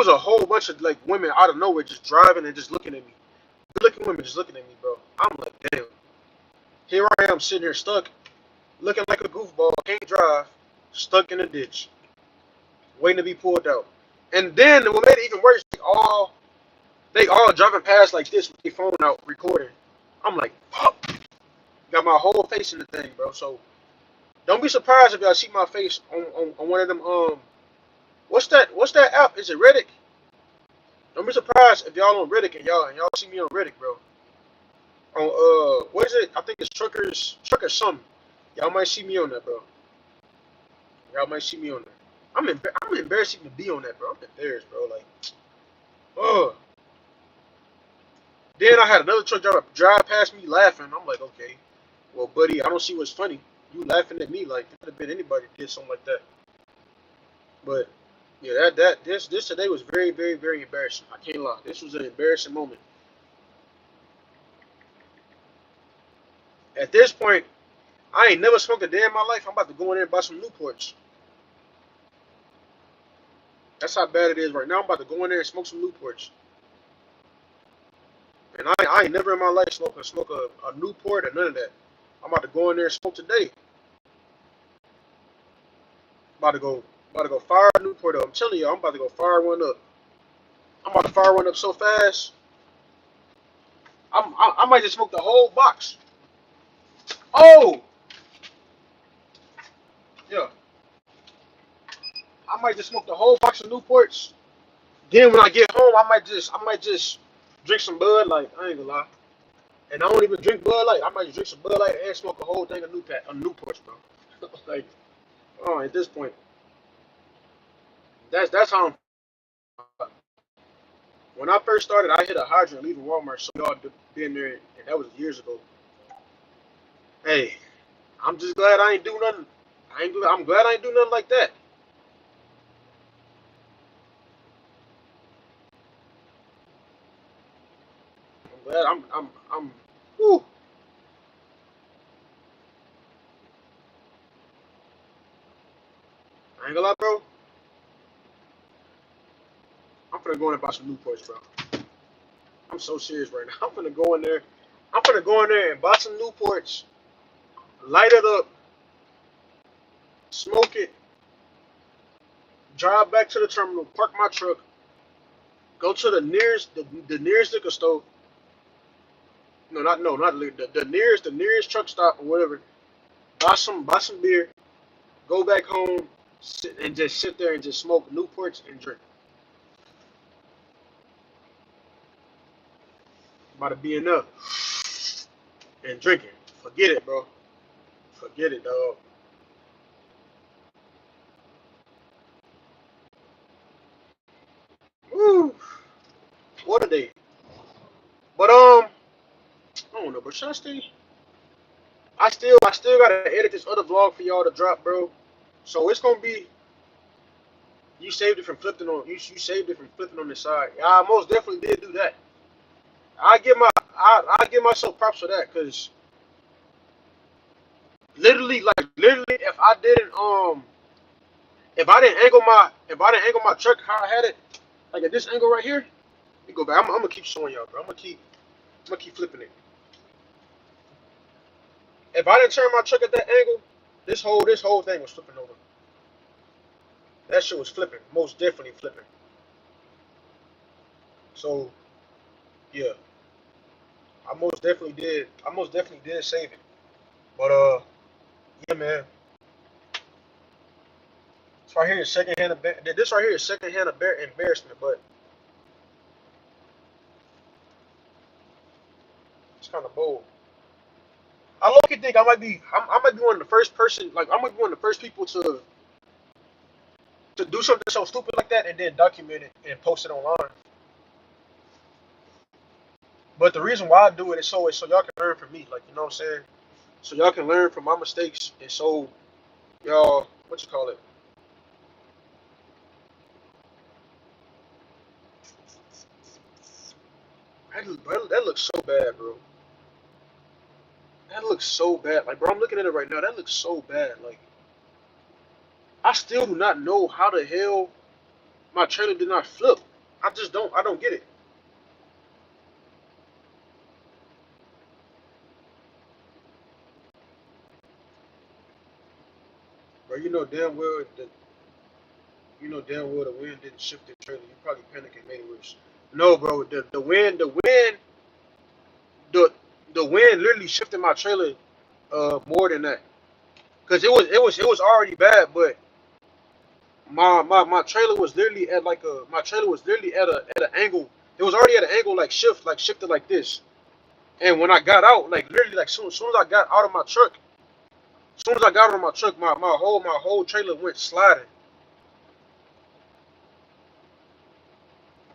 a whole bunch of like women out of nowhere just driving and just looking at me. looking women just looking at me, bro. I'm like, damn. Here I am sitting here stuck, looking like a goofball, can't drive, stuck in a ditch, waiting to be pulled out. And then what made it even worse, they all driving past like this with their phone out recording. I'm like, fuck. Got my whole face in the thing, bro. So don't be surprised if y'all see my face on one of them. What's that app? Is it Reddit? Don't be surprised if y'all on Reddit and y'all see me on Reddit, bro. On what is it? I think it's Truckers something. Y'all might see me on that, bro. Y'all might see me on that. I'm embarrassed even to be on that, bro. I'm embarrassed, bro. Like, oh. Then I had another truck driver drive past me laughing. I'm like, okay, well, buddy, I don't see what's funny. You laughing at me like it could have been anybody did something like that. But yeah, this today was very, very, very embarrassing. I can't lie. This was an embarrassing moment. At this point, I ain't never smoked a day in my life. I'm about to go in there and buy some Newports. That's how bad it is right now. I'm about to go in there and smoke some Newports. And I ain't never in my life smoke a Newport or none of that. I'm about to go in there and smoke today. About to go fire a Newport up. I'm telling you, I'm about to go fire one up. I'm about to fire one up so fast. I might just smoke the whole box. Oh, yeah. I might just smoke the whole box of Newports. Then when I get home, I might just drink some Bud Light. I ain't gonna lie. And I don't even drink Bud Light. I might just drink some Bud Light and smoke a whole thing of Newports, bro. Like, oh, at this point, that's how I'm. When I first started, I hit a hydrant leaving Walmart. So y'all been there, and that was years ago. Hey, I'm just glad I ain't do nothing. I'm glad I ain't do nothing like that. I'm glad I'm. Whew, I ain't gonna lie, bro. I'm finna go in and buy some Newports, bro. I'm so serious right now. I'm finna go in there. I'm finna go in there and buy some Newports, light it up, smoke it, drive back to the terminal, park my truck, go to the nearest liquor store. Not the nearest truck stop or whatever. Buy some beer, go back home, and just sit there and just smoke Newports and drink. About to be enough and drinking. Forget it, bro. Forget it, dog. Woo. What a day. But I don't know, but should I stay? I still gotta edit this other vlog for y'all to drop, bro. So it's gonna be you saved it from flipping on the side. Yeah, I most definitely did do that. I give myself props for that because literally if I didn't angle my truck how I had it like at this angle right here, you go back. I'm gonna keep showing y'all, bro. I'm gonna keep flipping it. If I didn't turn my truck at that angle, this whole thing was flipping over. That shit was flipping, most definitely flipping. So yeah, I most definitely did save it. But yeah, man. This right here is secondhand embarrassment, but it's kind of bold. I low key think I might be one of the first person like I might be one of the first people to do something so stupid like that and then document it and post it online. But the reason why I do it is so y'all can learn from me, like you know what I'm saying. So y'all can learn from my mistakes and so y'all what you call it. That looks so bad, bro. That looks so bad. Like, bro, I'm looking at it right now. That looks so bad. Like, I still do not know how the hell my trailer did not flip. I just don't. I don't get it. Bro, you know damn well the wind didn't shift the trailer. You probably panicked and made it worse. No, bro, the the wind literally shifted my trailer more than that. Cause it was already bad, but my trailer was literally at like a my trailer was literally at an angle. It was already at an angle like shifted like this. And when I got out, like literally like soon as I got out of my truck, soon as I got out of my truck, my whole trailer went sliding.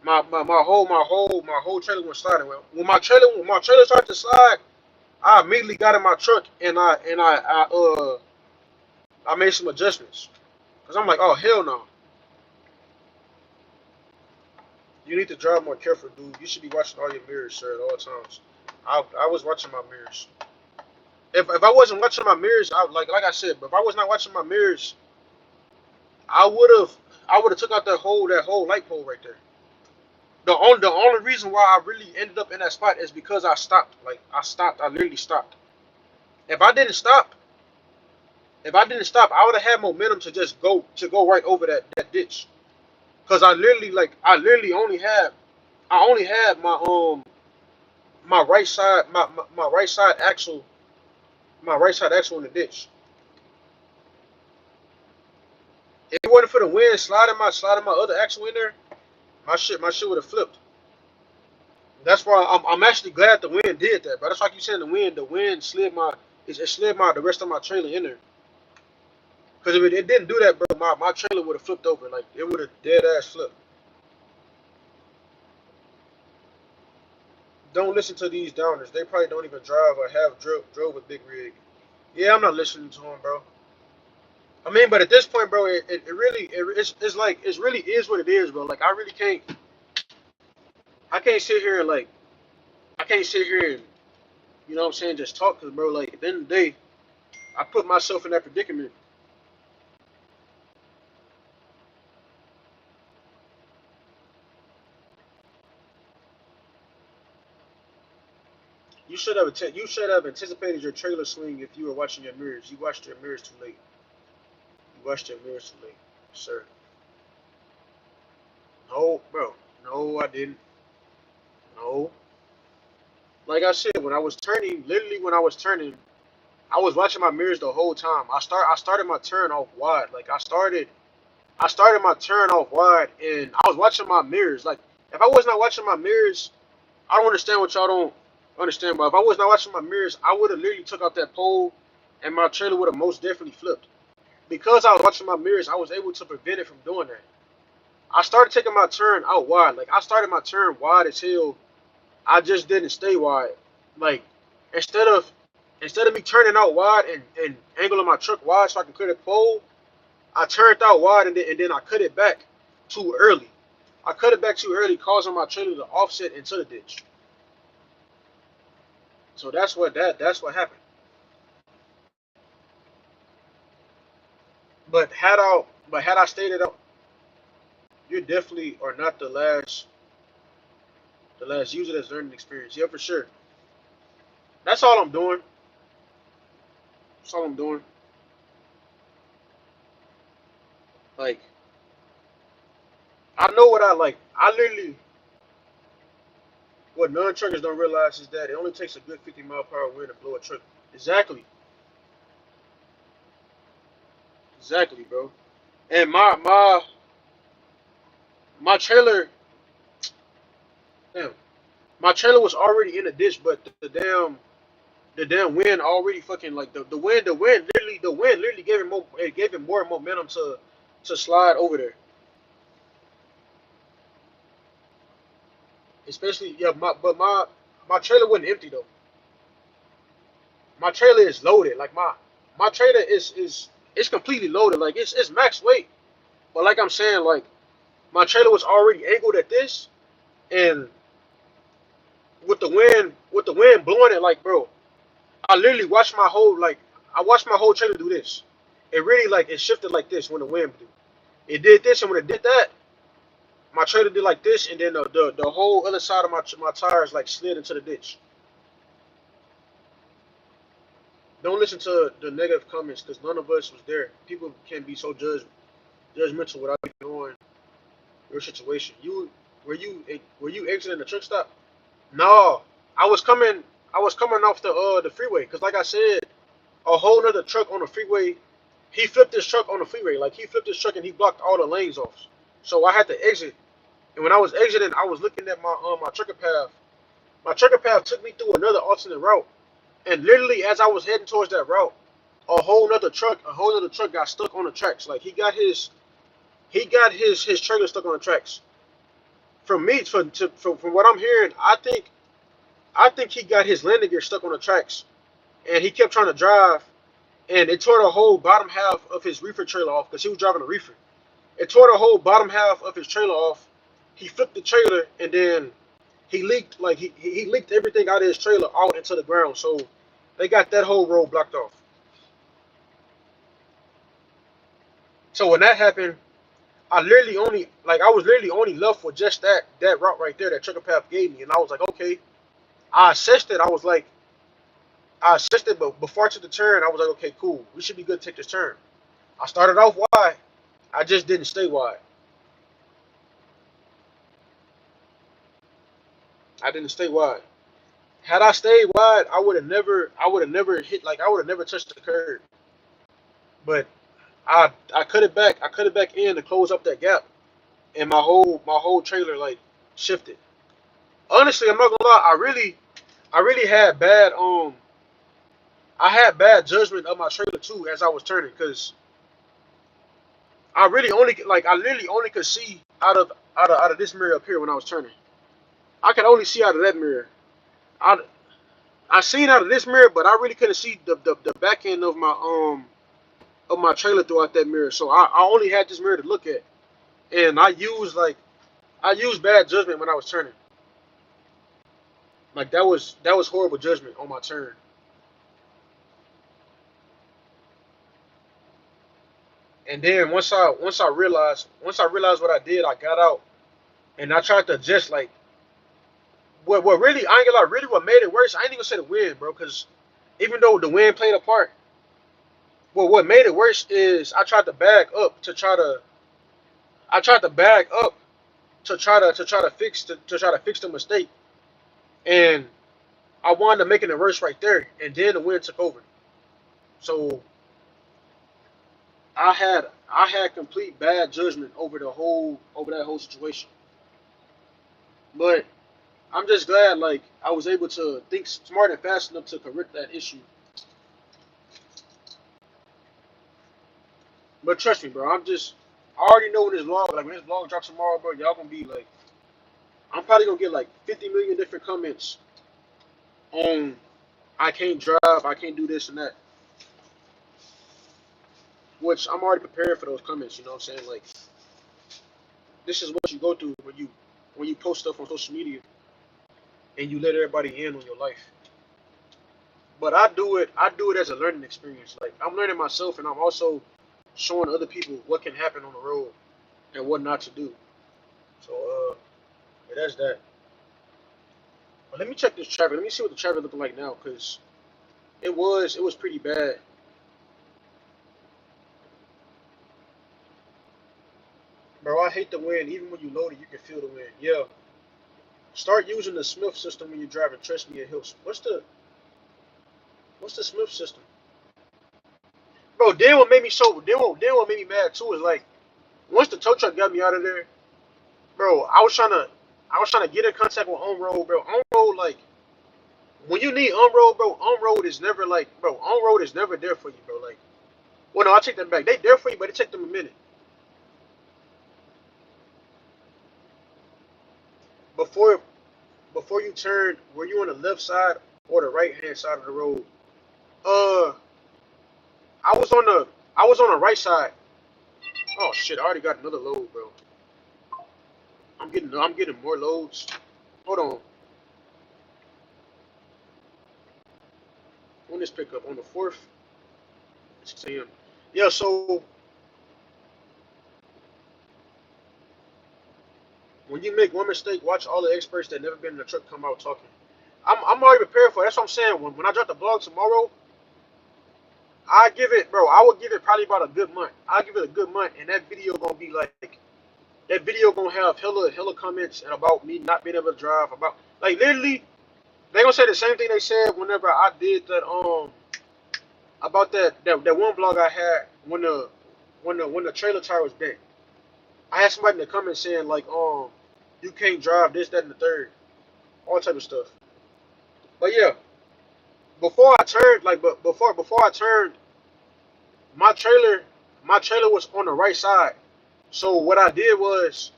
My whole trailer went sliding. When my trailer started to slide, I immediately got in my truck and I made some adjustments. Cause I'm like, oh hell no. You need to drive more careful, dude. You should be watching all your mirrors, sir, at all times. I was watching my mirrors. If I wasn't watching my mirrors, like I said, but if I was not watching my mirrors, I would have I would have took out that whole light pole right there. The only reason why I really ended up in that spot is because I stopped. Like I stopped. I literally stopped. If I didn't stop, I would have had momentum to just go right over that ditch. Cause I literally only had my right side my right side axle in the ditch. If it wasn't for the wind sliding my other axle in there, my shit would have flipped. That's why I'm actually glad the wind did that. But that's like you said, the wind slid it slid the rest of my trailer in there. Cause if it didn't do that, bro, my trailer would have flipped over. Like it would have dead ass flipped. Don't listen to these downers. They probably don't even drive or have drove a big rig. Yeah, I'm not listening to them, bro. I mean, but at this point, bro, it really it's like it really is what it is, bro. Like I can't sit here and like I can't sit here and you know what I'm saying just talk, cause bro, like at the end of the day, I put myself in that predicament. You should have anticipated your trailer swing if you were watching your mirrors. You watched your mirrors too late. You watched your mirrors too late, sir. No, bro. No, I didn't. No. Like I said, when I was turning, literally when I was turning, I was watching my mirrors the whole time. I started my turn off wide. Like I started my turn off wide and I was watching my mirrors. Like if I was not watching my mirrors, I don't understand what y'all don't understand. But if I was not watching my mirrors, I would have literally took out that pole and my trailer would have most definitely flipped. Because I was watching my mirrors, I was able to prevent it from doing that. I started taking my turn out wide. Like I started my turn wide as hell. I just didn't stay wide. Like instead of instead of me turning out wide and angling my truck wide so I can clear the pole, I turned out wide and then I cut it back too early. I cut it back too early, causing my trailer to offset into the ditch. So that's what happened. But had I stayed it up, you definitely are not the last user that's learning experience. Yeah, for sure. That's all I'm doing. That's all I'm doing. Like I know what I like. I literally what non-truckers don't realize is that it only takes a good 50-mile-per-hour wind to blow a truck. Exactly, exactly, bro. And my trailer, damn, my trailer was already in the ditch, but the damn wind already fucking like the wind literally gave him more momentum to slide over there. Especially yeah, my trailer wasn't empty though. My trailer is loaded. Like my trailer is it's completely loaded. Like it's max weight. But like I'm saying, like my trailer was already angled at this, and with the wind blowing it, like bro, I literally watched my whole like I watched my whole trailer do this. It really like it shifted like this when the wind blew. It did this, and when it did that, my trailer did like this, and then the whole other side of my tires like slid into the ditch. don't listen to the negative comments because none of us was there. People can't be so judgmental without knowing your situation. Were you exiting the truck stop? No, I was coming. I was coming off the freeway because, like I said, a whole nother truck on the freeway. He flipped his truck on the freeway. Like he flipped his truck and he blocked all the lanes off. So I had to exit. And when I was exiting, I was looking at my trucker path. My trucker path took me through another alternate route. And literally, as I was heading towards that route, a whole nother truck got stuck on the tracks. Like he got his trailer stuck on the tracks. From what I'm hearing, I think he got his landing gear stuck on the tracks, and he kept trying to drive, and it tore the whole bottom half of his reefer trailer off because he was driving a reefer. It tore the whole bottom half of his trailer off. He flipped the trailer, and then he leaked like he leaked everything out of his trailer out into the ground. So they got that whole road blocked off. So when that happened, I was literally only left with just that route right there that trucker path gave me, and I was like, okay. I assessed it. But before I took the turn, I was like, okay, cool. We should be good to take this turn. I started off wide. I just didn't stay wide. I didn't stay wide. Had I stayed wide, I would have never touched the curb. But I cut it back. I cut it back in to close up that gap, and my whole trailer like shifted. Honestly, I'm not gonna lie. I really had bad judgment of my trailer too as I was turning because I literally only could see out of this mirror up here when I was turning. I could only see out of that mirror. I I seen out of this mirror, but I really couldn't see the back end of my trailer throughout that mirror. So I only had this mirror to look at, and I used bad judgment when I was turning. Like that was horrible judgment on my turn. And then once I realized what I did, I got out and I tried to adjust. Like what really I ain't gonna lie, really what made it worse. I ain't even gonna say the wind, bro, because even though the wind played a part, well, what made it worse is I tried to bag up to try to fix the mistake, and I wound up making it worse right there, and then the wind took over. So I had complete bad judgment over that whole situation. But I'm just glad like I was able to think smart and fast enough to correct that issue. But trust me, bro, I already know when this vlog drops tomorrow, bro, y'all gonna be like, I'm probably gonna get like 50 million different comments on I can't drive, I can't do this and that. Which I'm already prepared for those comments, you know what I'm saying? Like this is what you go through when you post stuff on social media and you let everybody in on your life. But I do it as a learning experience. Like I'm learning myself and I'm also showing other people what can happen on the road and what not to do. So yeah, that's that. But let me check this traffic. Let me see what the traffic looking like now, cause it was pretty bad. Bro, I hate the wind. Even when you load it, you can feel the wind. Yeah. Start using the Smith system when you're driving. Trust me, it helps. What's the Smith system? Bro, then what made me mad too is like once the tow truck got me out of there, bro, I was trying to get in contact with on road, bro. On road, like when you need on road, bro, on road is never like, bro, on road is never there for you, bro. Like, well, no, I take that back. They there for you, but it take them a minute before before you turn. Were you on the left side or the right hand side of the road? Uh, I was on the right side. Oh shit, I already got another load, bro. I'm getting more loads. Hold on. When this pickup on the fourth, 6 a.m. Yeah, so when you make one mistake, watch all the experts that never been in the truck come out talking. I'm already prepared for it. That's what I'm saying. When I drop the blog tomorrow, I give it, bro. I would give it probably about a good month. I'll give it a good month, and that video gonna be like that video gonna have hella comments and about me not being able to drive. About like literally, they gonna say the same thing they said whenever I did that about that one vlog I had when the trailer tire was bent. I had somebody in the comments saying like you can't drive this, that, and the third, all type of stuff. But yeah, before I turned like but before I turned, my trailer my trailer was on the right side. So what I did was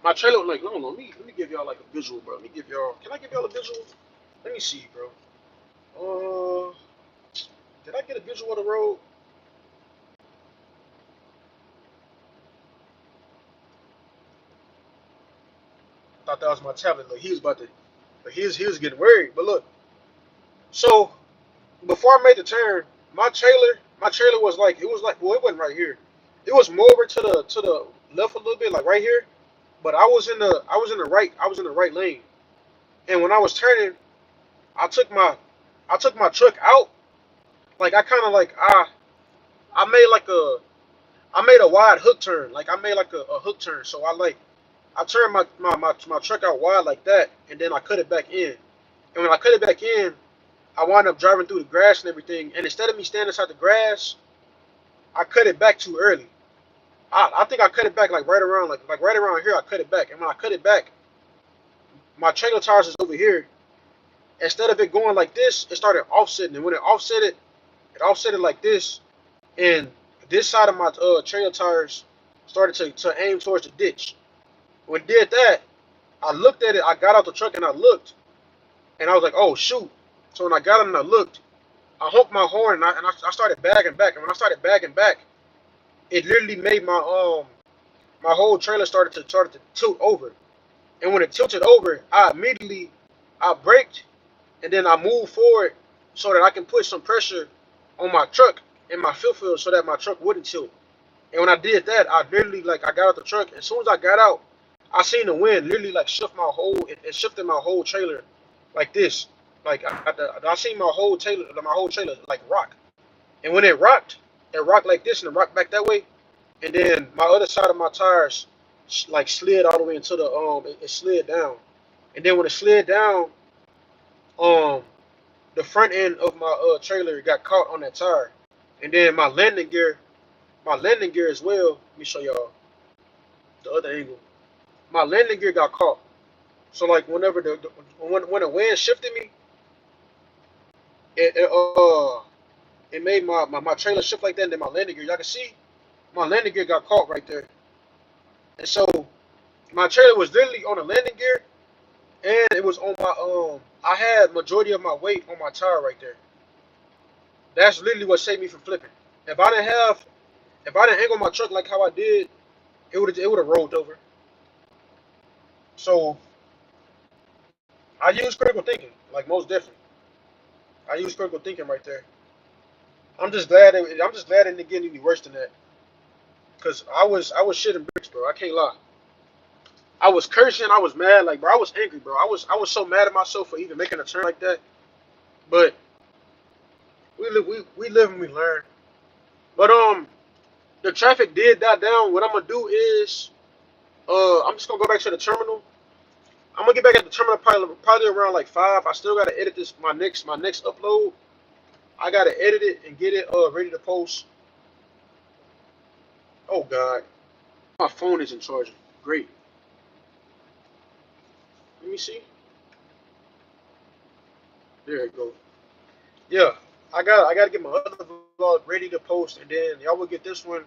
my trailer like hold on, let me give y'all like a visual, bro. Let me give y'all can I give y'all a visual? Let me see, bro. Uh did I get a visual of the road? I thought that was my tablet. Like he was about to like he was getting worried. But look, so before I made the turn, my trailer was like it was like well it wasn't right here. It was more over to the left a little bit, like right here. But I was in the right lane. And when I was turning, I took my I took my truck out. Like I kind of like I made like I made a wide hook turn. Like I made like a hook turn. So I turned my truck out wide like that, and then I cut it back in. And when I cut it back in, I wound up driving through the grass and everything. And instead of me standing inside the grass, I cut it back too early. I think I cut it back like right around like right around here. I cut it back, and when I cut it back, my trailer tires is over here. Instead of it going like this, it started offsetting. And when it offset it like this, and this side of my trailer tires started to aim towards the ditch. When it did that, I looked at it. I got out the truck and I looked, and I was like, "Oh shoot!" So when I got in and I looked, I honked my horn and I started bagging back. And when I started bagging back, it literally made my whole trailer started to tilt over. And when it tilted over, I braked and then I moved forward so that I can put some pressure on my truck and my fifth wheel so that my truck wouldn't tilt. And when I did that, I literally like I got out the truck. As soon as I got out, I seen the wind literally like shift it shifted my whole trailer like this. Like I seen my whole trailer like rock. And when it rocked like this and it rocked back that way. And then my other side of my tires like slid all the way into the it slid down. And then when it slid down, um the front end of my trailer got caught on that tire. And then my landing gear as well. Let me show y'all the other angle. My landing gear got caught. So like whenever when the wind shifted me, it it made my trailer shift like that. And then my landing gear, y'all can see my landing gear got caught right there. And so my trailer was literally on the landing gear, and it was on my I had majority of my weight on my tire right there. That's literally what saved me from flipping. If I didn't have if I didn't angle my truck like how I did, it would have rolled over. So I use critical thinking, like most definitely. I use critical thinking right there. I'm just glad it didn't get any worse than that. Cause I was shitting bricks, bro. I can't lie. I was cursing. I was mad. Like, bro, I was angry, bro. I was so mad at myself for even making a turn like that. But we live and we learn. But the traffic did die down. What I'm gonna do is I'm just gonna go back to the terminal. I'm gonna get back at the terminal probably around like 5. I still gotta edit this my next upload. I gotta edit it and get it ready to post. Oh God, my phone isn't charging. Great. Let me see. There it goes. Yeah, I gotta get my other vlog ready to post, and then y'all will get this one.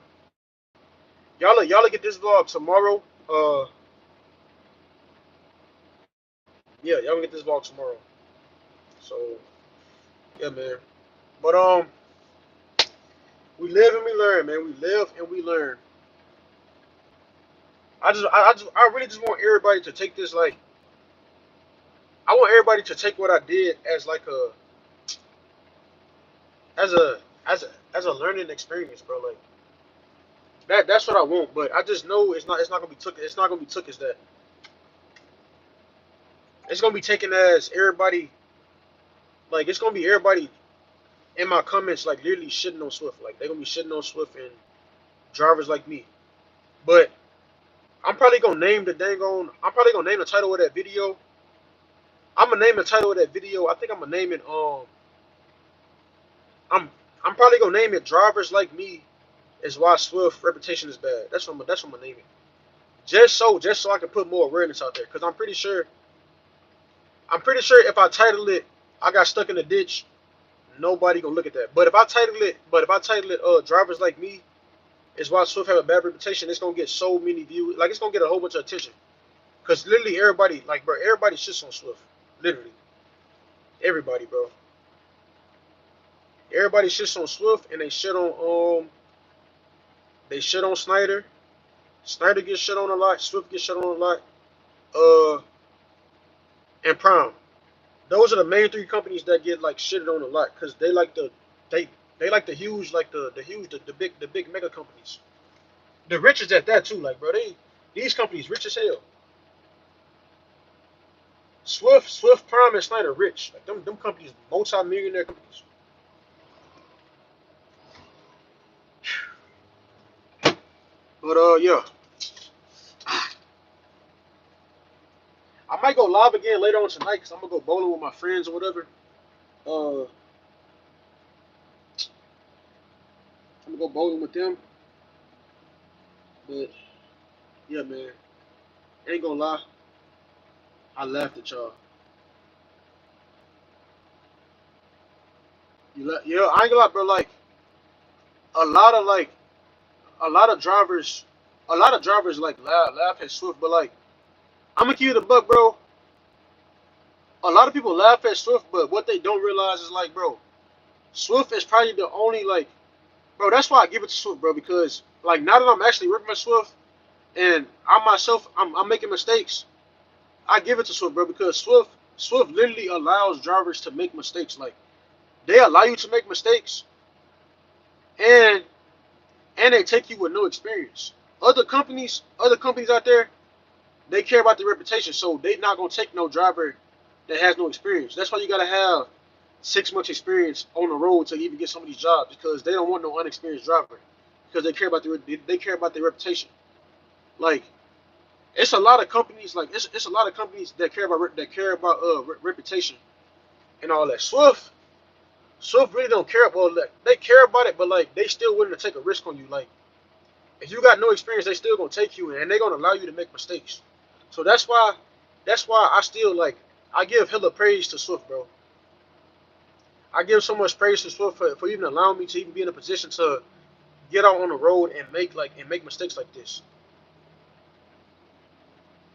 Y'all will get this vlog tomorrow. Yeah, y'all will get this vlog tomorrow. So yeah, man. But we live and we learn, man. We live and we learn. I really just want everybody to take this like I want everybody to take what I did as like as a as a learning experience, bro. Like that's what I want. But I just know it's not gonna be took it's not gonna be took as that. It's gonna be taken as everybody like it's gonna be everybody in my comments like literally shitting on Swift. Like they gonna be shitting on Swift and drivers like me. But I'm probably gonna name the dang on. I'm probably gonna name the title of that video. I'm gonna name the title of that video. I think I'm gonna name it. I'm I'm probably gonna name it "Drivers Like Me Is Why Swift Reputation Is Bad." That's what I'm gonna name it. Just so I can put more awareness out there. Cause I'm pretty sure if I title it, I got stuck in a ditch. Nobody gonna look at that. But if I title it, "Drivers Like Me Is Why Swift Have a Bad Reputation," it's gonna get so many views. Like it's gonna get a whole bunch of attention. Cause literally everybody, like bro, everybody shits on Swift. Literally everybody, bro. Everybody shits on Swift and they shit on Snyder. Snyder gets shit on a lot. Swift gets shit on a lot. Uh, and Prime. Those are the main three companies that get like shitted on a lot because they they like the huge the big mega companies. The richest at that too. Like bro, these companies rich as hell. Swift, Prime, and Snyder rich. Like them companies, multi-millionaire companies. But yeah, I might go live again later on tonight because I'm gonna go bowling with my friends or whatever. I'm gonna go bowling with them. But yeah, man, ain't gonna lie, I laughed at y'all. Yeah, I ain't gonna lie, bro. Like a lot of like a lot of drivers, a lot of drivers like laugh at Swift, but like I'm gonna give you the buck, bro. A lot of people laugh at Swift, but what they don't realize is like, bro, Swift is probably the only like, bro. That's why I give it to Swift, bro, because like now that I'm actually working with Swift and I myself, I'm making mistakes. I give it to Swift, bro, because Swift literally allows drivers to make mistakes. Like they allow you to make mistakes, and they take you with no experience. Other companies out there, they care about their reputation, so they not gonna take no driver that has no experience. That's why you gotta have 6 months experience on the road to even get some of these jobs because they don't want no unexperienced driver because they care about their reputation. Like it's a lot of companies like it's a lot of companies that care about reputation and all that. Swift really don't care about that. They care about it, but like they still willing to take a risk on you. Like if you got no experience, they still gonna take you and they gonna allow you to make mistakes. So that's why I still like I give hella praise to Swift, bro. I give so much praise to Swift for even allowing me to even be in a position to get out on the road and make mistakes like this.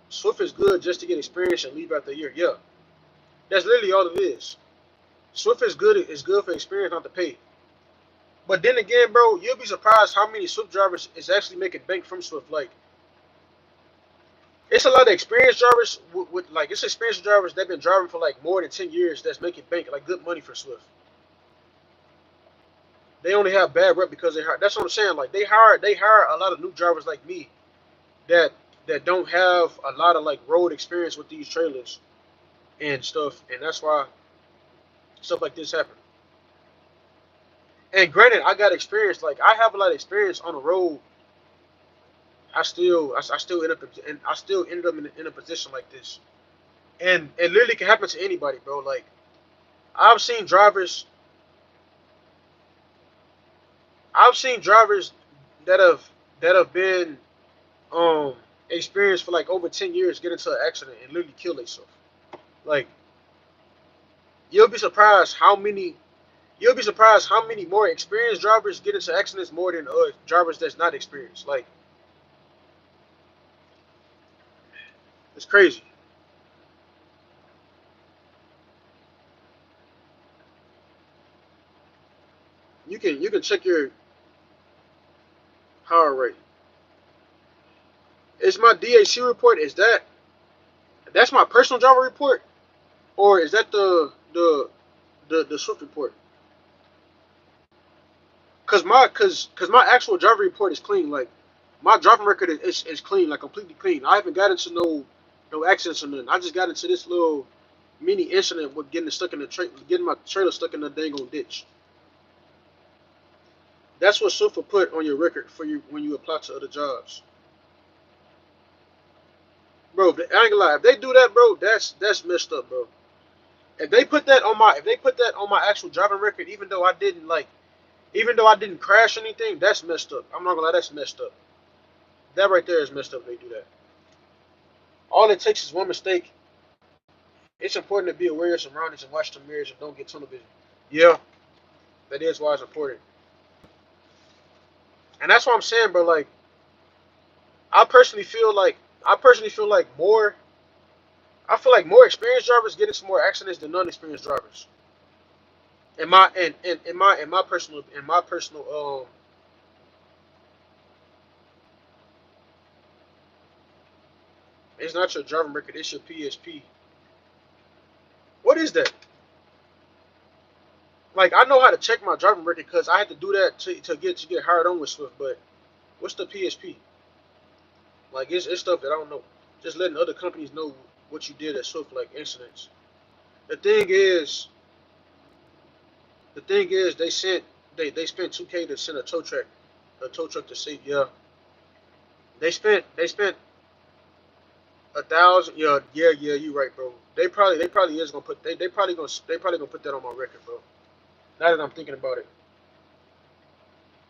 Swift is good just to get experience and leave after a year. Yeah, that's literally all it is. Swift is good for experience, not to pay. But then again, bro, you'll be surprised how many Swift drivers is actually making bank from Swift. Like it's a lot of experienced drivers with like it's experienced drivers that been driving for like more than 10 years that's making bank like good money for Swift. They only have bad rep because they hire. That's what I'm saying. Like they hire a lot of new drivers like me that don't have a lot of like road experience with these trailers and stuff, and that's why stuff like this happen. And granted, I got experience. Like I have a lot of experience on the road. I still ended up in a position like this, and it literally can happen to anybody, bro. Like I've seen drivers, I've seen drivers that have been um experienced for like over 10 years get into an accident and literally kill themselves. Like you'll be surprised how many you'll be surprised how many more experienced drivers get into accidents more than drivers that's not experienced. Like it's crazy. You can check your heart rate. Is my DAC report? That's my personal driver report, or is that the Swift report? Cause my actual driver report is clean. Like my driving record is clean, like completely clean. I haven't got into no accidents or nothing. I just got into this little mini incident with getting my trailer stuck in the dang old ditch. That's what SWIFT will put on your record for you when you apply to other jobs, bro. I ain't gonna lie. If they do that, bro, that's messed up, bro. If they put that on my actual driving record, even though I didn't crash anything, that's messed up. I'm not gonna lie, that's messed up. That right there is messed up. If they do that. All it takes is one mistake. It's important to be aware of your surroundings and watch the mirrors and don't get tunnel vision. Yeah, that is why it's important. And that's what I'm saying, bro. Like, I personally feel like I personally feel like more I feel like more experienced drivers get into more accidents than non-experienced drivers. In my personal it's not your driving record, it's your PSP. What is that? Like, I know how to check my driving record because I had to do that to get hired on with Swift. But what's the PSP? Like, it's stuff that I don't know. Just letting other companies know what you did at Swift, like incidents. The thing is, they spent 2K to send a tow truck to see. Yeah, they spent 1,000. Yeah, yeah, yeah. You right, bro. They probably is gonna put they probably gonna put that on my record, bro. Now that I'm thinking about it,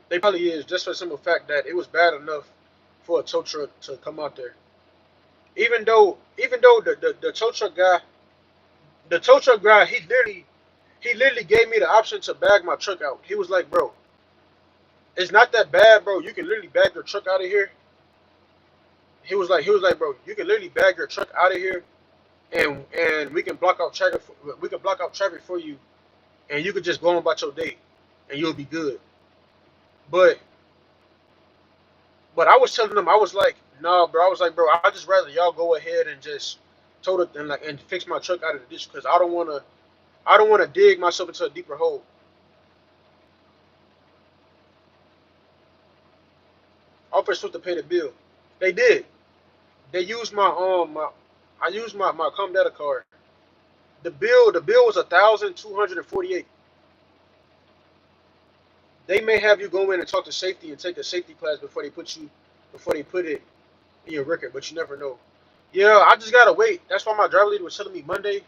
they probably is just for the simple fact that it was bad enough for a tow truck to come out there. Even though the tow truck guy, he literally gave me the option to bag my truck out. He was like, bro, it's not that bad, bro. You can literally bag your truck out of here. He was like, bro, you can literally bag your truck out of here, and we can block out traffic. We can block out traffic for you, and you could just go on about your day, and you'll be good. But I was telling them, I was like, nah, bro. I was like, bro, I just rather y'all go ahead and just tow it and fix my truck out of the ditch because I don't wanna dig myself into a deeper hole. I was supposed to pay the bill. They did. They used I used my Com Data card. The bill was 1,248. They may have you go in and talk to safety and take a safety class before they put it in your record, but you never know. Yeah, I just gotta wait. That's why my driver leader was telling me Monday.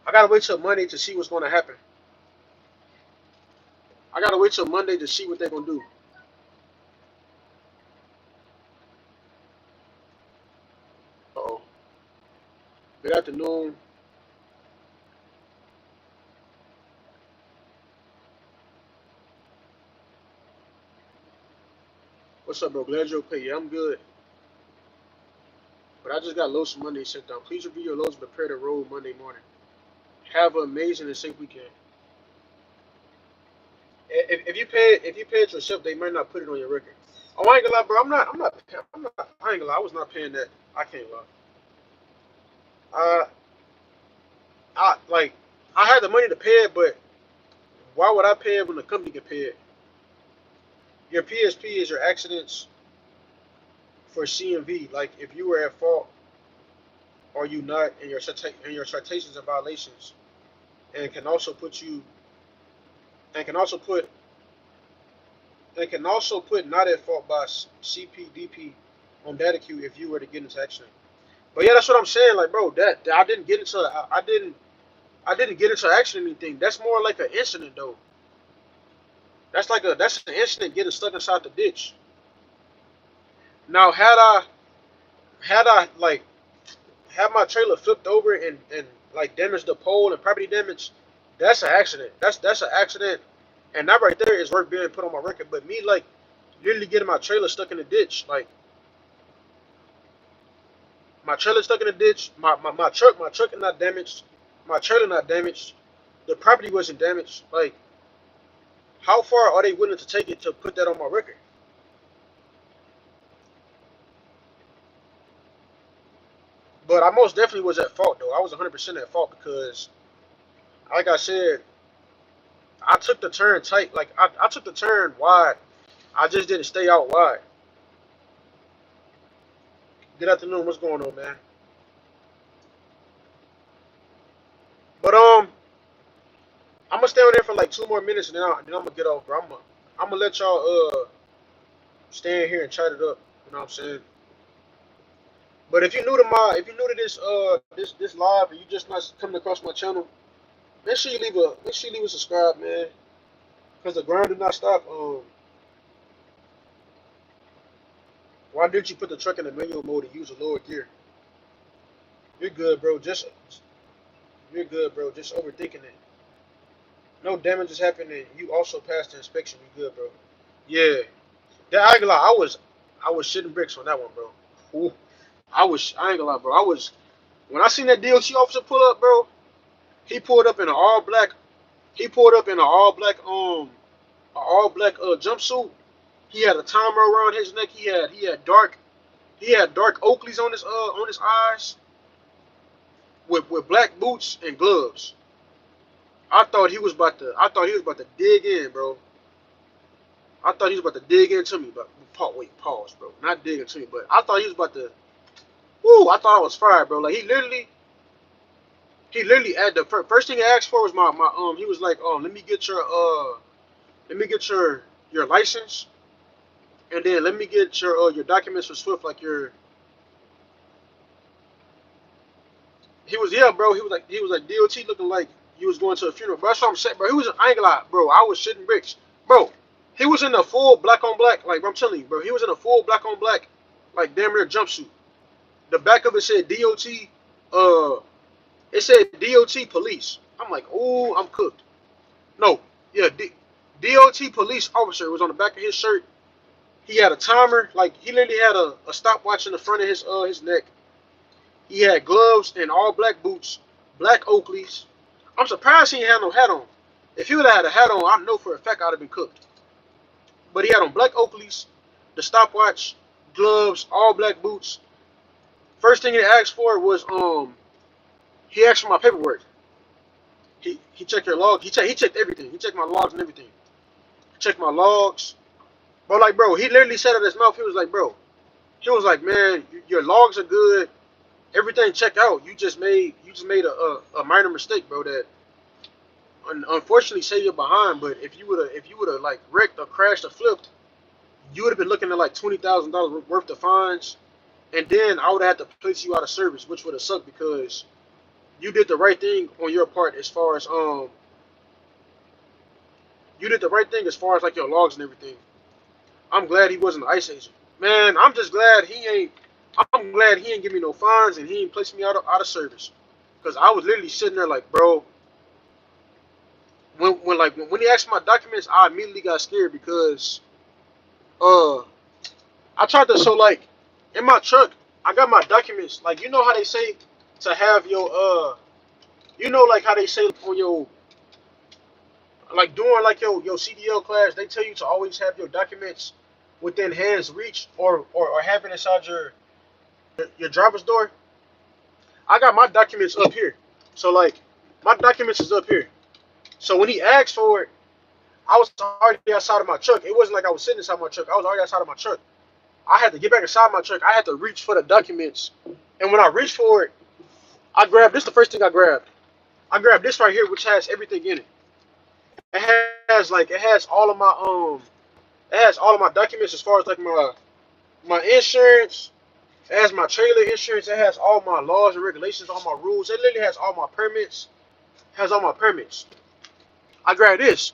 I gotta wait till Monday to see what's gonna happen. I gotta wait till Monday to see what they're gonna do. Uh-oh. Good afternoon. What's up, bro? Glad you're okay. Yeah, I'm good. But I just got loads of Monday sent down. Please review your loads and prepare to roll Monday morning. Have an amazing and safe weekend. If you pay it yourself, they might not put it on your record. Oh, I ain't gonna lie, bro. I ain't gonna lie. I was not paying that. I can't lie. Uh, I like, I had the money to pay it, but why would I pay it when the company can pay it? Your PSP is your accidents for CMV. Like, if you were at fault or you not, and your citations and violations, and can also put you, and can also put, and can also put not at fault by CPDP on data queue if you were to get into accident. But yeah, that's what I'm saying. Like, bro, that I didn't get into. I didn't get into action or anything. That's more like an incident, though. That's an incident getting stuck inside the ditch. Now, had I had my trailer flipped over and like damaged the pole and property damage, that's an accident. That's an accident, and that right there is worth being put on my record. But me, like, literally getting my trailer stuck in the ditch, like my trailer stuck in the ditch, my truck is not damaged, my trailer not damaged, the property wasn't damaged. Like, how far are they willing to take it to put that on my record? But I most definitely was at fault, though. I was 100% at fault because, like I said, I took the turn tight. Like, I took the turn wide. I just didn't stay out wide. Good afternoon. What's going on, man? But I'm gonna stay on there for like 2 more minutes, and then I'm gonna get off, bro. I'm gonna let y'all stand here and chat it up. You know what I'm saying? But if you new to this live and you just not coming across my channel, make sure you leave a subscribe, man. Cause the grind did not stop. Why didn't you put the truck in the manual mode and use a lower gear? You're good, bro. You're good, bro. Just overthinking it. No damage is happening. You also passed the inspection. You good, bro. Yeah. That I ain't gonna lie. I was shitting bricks on that one, bro. Ooh. I ain't gonna lie, bro. I was when I seen that DOT officer pull up, bro. He pulled up in an all black. He pulled up in an all black jumpsuit. He had a timer around his neck. He had dark Oakleys on his eyes with black boots and gloves. I thought he was about to dig in, bro. I thought he was about to dig into me, but pause, bro. Not dig into me, but I thought he was about to. Woo! I thought I was fired, bro. Like he literally had the first thing he asked for was my. He was like, let me get your license, and then let me get your documents for Swift, like your. He was yeah, bro. He was like DOT looking like he was going to a funeral. Bro, that's what I'm saying, bro. I ain't gonna lie, bro. I was shitting bricks, bro. He was in a full black on black, like bro, I'm telling you, bro. He was in a full black on black, like damn near jumpsuit. The back of it said DOT. It said DOT police. I'm like, oh, I'm cooked. No, yeah, DOT police officer was on the back of his shirt. He had a timer, like he literally had a stopwatch in the front of his neck. He had gloves and all black boots, black Oakleys. I'm surprised he didn't have no hat on. If he would have had a hat on, I know for a fact I'd have been cooked. But he had on black Oakleys, the stopwatch, gloves, all black boots. First thing he asked for was he asked for my paperwork. He checked your log. He checked everything. He checked my logs and everything. He checked my logs. But like bro, he literally said out of his mouth, he was like, man, your logs are good. Everything checked out. You just made a minor mistake, bro, that unfortunately saved you behind. But if you would have like wrecked or crashed or flipped, you would have been looking at like $20,000 worth of fines, and then I would have had to place you out of service, which would have sucked because you did the right thing on your part as far as you did the right thing as far as like your logs and everything. I'm glad he wasn't an ICE agent, man. I'm glad he ain't give me no fines and he ain't placed me out of service, because I was literally sitting there like, bro. When he asked for my documents, I immediately got scared because uh I tried to so like in my truck I got my documents, like you know how they say to have your you know like how they say on your like doing like your CDL class, they tell you to always have your documents within hands reach or have it inside your driver's door. I got my documents up here. So like my documents is up here. So when he asked for it, I was already outside of my truck. It wasn't like I was sitting inside my truck. I was already outside of my truck. I had to get back inside my truck. I had to reach for the documents. And when I reached for it, I grabbed this the first thing I grabbed. I grabbed this right here, which has everything in it. It has all of my it has all of my documents as far as like my insurance. It has my trailer insurance. It has all my laws and regulations, all my rules. It literally has all my permits. Has all my permits. I grabbed this,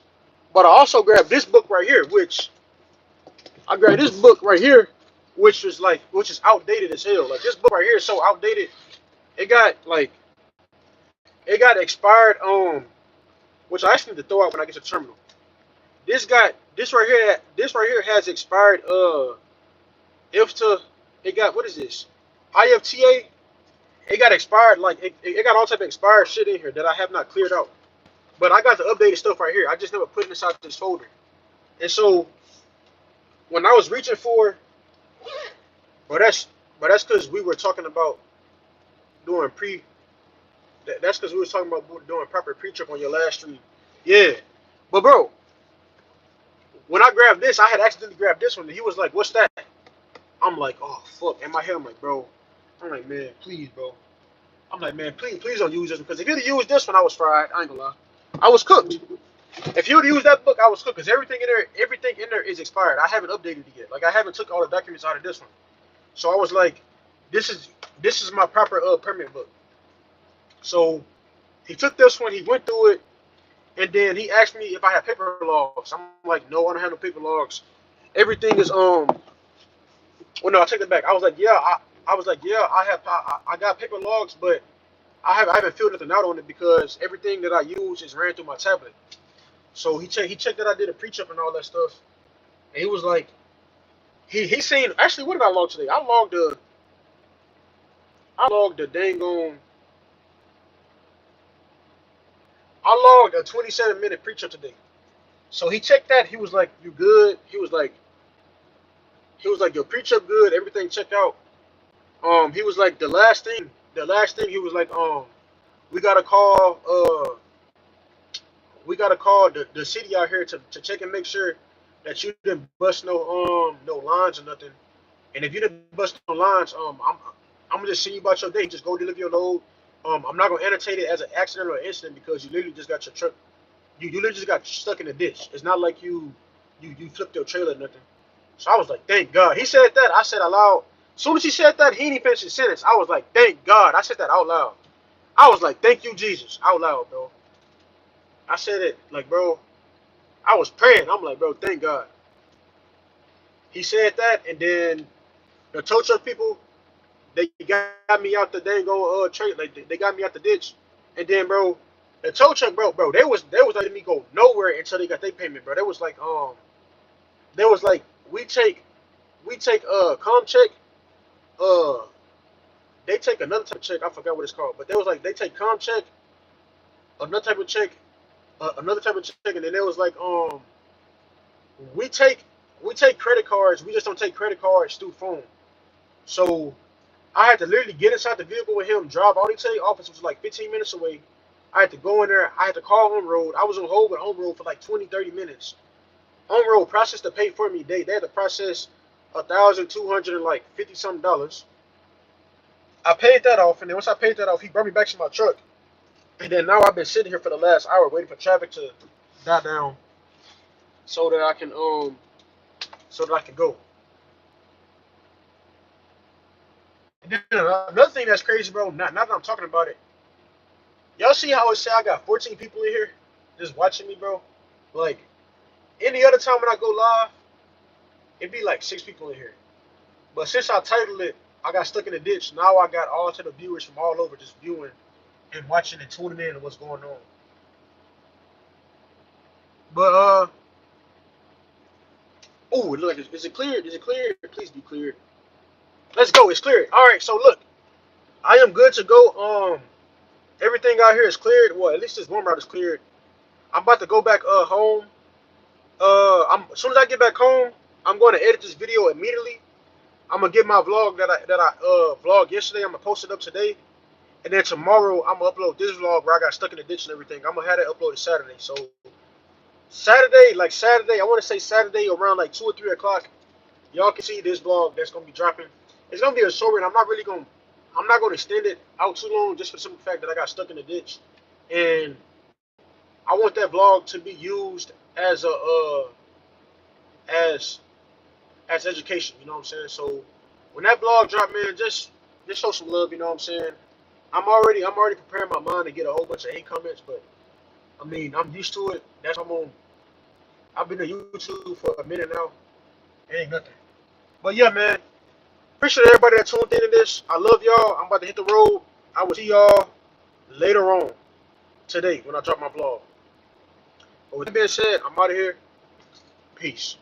but I also grabbed this book right here, which is outdated as hell. Like this book right here is so outdated. It got like it got expired which I actually need to throw out when I get to the terminal. This right here has expired if to it got what is this? IFTA. It got expired, like it got all type of expired shit in here that I have not cleared out. But I got the updated stuff right here. I just never put it inside this folder. And so when I was reaching for, but that's because we were talking about doing pre. That's because we was talking about doing proper pre-trip on your last stream. Yeah, but bro, when I grabbed this, I had accidentally grabbed this one. And he was like, "What's that?" I'm like, "Oh fuck!" In my head, I'm like, "Bro," I'm like, "Man, please, bro." I'm like, "Man, please don't use this one, because if you'd have used this one, I was fried. I ain't gonna lie, I was cooked." If he would use that book, I was cooked because everything in there is expired. I haven't updated it yet. Like I haven't took all the documents out of this one. So I was like, this is this is my proper permit book. So he took this one, he went through it, and then he asked me if I had paper logs. I'm like, no, I don't have no paper logs. Everything is well, no, I take it back. I was like, yeah, I was like, yeah, I got paper logs, but I haven't filled nothing out on it because everything that I use is ran through my tablet. So he checked that I did a pre-check and all that stuff, and he was like, he seen actually what did I log today? I logged the dang on I logged a 27-minute pre-check today. So he checked that. He was like, you good? He was like your pre-check good, everything checked out. He was like the last thing he was like, we gotta call the city out here to check and make sure that you didn't bust no lines or nothing. And if you didn't bust no lines, I'm gonna just send you about your day. Just go deliver your load. I'm not gonna annotate it as an accident or an incident because you literally just got your truck. You literally just got stuck in a ditch. It's not like you flipped your trailer or nothing. So I was like, thank God. He said that. I said out loud. As soon as he said that, he didn't finish his sentence. I was like, thank God. I said that out loud. I was like, thank you, Jesus, out loud, bro. I said it like, bro. I was praying. I'm like, bro, thank God. He said that, and then the tow truck people, they got me out the dang old trailer. Like they got me out the ditch, and then, bro, the tow truck, bro, they was letting me go nowhere until they got their payment, bro. They was like, we take com check, uh they take another type of check. I forgot what it's called, but they was like they take com check, another type of check, another type of check, and then they was like we take we take credit cards. We just don't take credit cards through phone. So I had to literally get inside the vehicle with him, drive all the way to the office, which was like 15 minutes away. I had to go in there. I had to call Home Road. I was on hold with Home Road for like 20, 30 minutes. Home Road processed the pay for me. They had to process $1,250 something dollars. I paid that off, and then once I paid that off, he brought me back to my truck. And then now I've been sitting here for the last hour waiting for traffic to die down so that I can go. And then another thing that's crazy, bro. Now that I'm talking about it, y'all see how it say I got 14 people in here just watching me, bro? Like any other time when I go live, it'd be like 6 people in here. But since I titled it, I got stuck in the ditch. Now I got all to the viewers from all over just viewing and watching and tuning in to what's going on. But oh, look, is it cleared? Is it cleared? Please be cleared. Let's go. It's cleared. All right. So look, I am good to go. Everything out here is cleared. Well, at least this one route is cleared. I'm about to go back home. As soon as I get back home, I'm going to edit this video immediately. I'm gonna get my vlog that I vlogged yesterday. I'm gonna post it up today, and then tomorrow I'm gonna upload this vlog where I got stuck in the ditch and everything. I'm gonna have it uploaded Saturday. So Saturday, I want to say Saturday around like 2 or 3 o'clock. Y'all can see this vlog that's gonna be dropping. It's gonna be a short one. I'm not gonna extend it out too long just for the simple fact that I got stuck in the ditch, and I want that vlog to be used as a as education. You know what I'm saying? So when that vlog drop, man, just show some love. You know what I'm saying? I'm already preparing my mind to get a whole bunch of hate comments, but I mean I'm used to it. That's what I'm on. I've been on YouTube for a minute now. It ain't nothing. But yeah, man. Appreciate everybody that tuned into this. I love y'all. I'm about to hit the road. I will see y'all later on today when I drop my vlog. But with that being said, I'm out of here. Peace.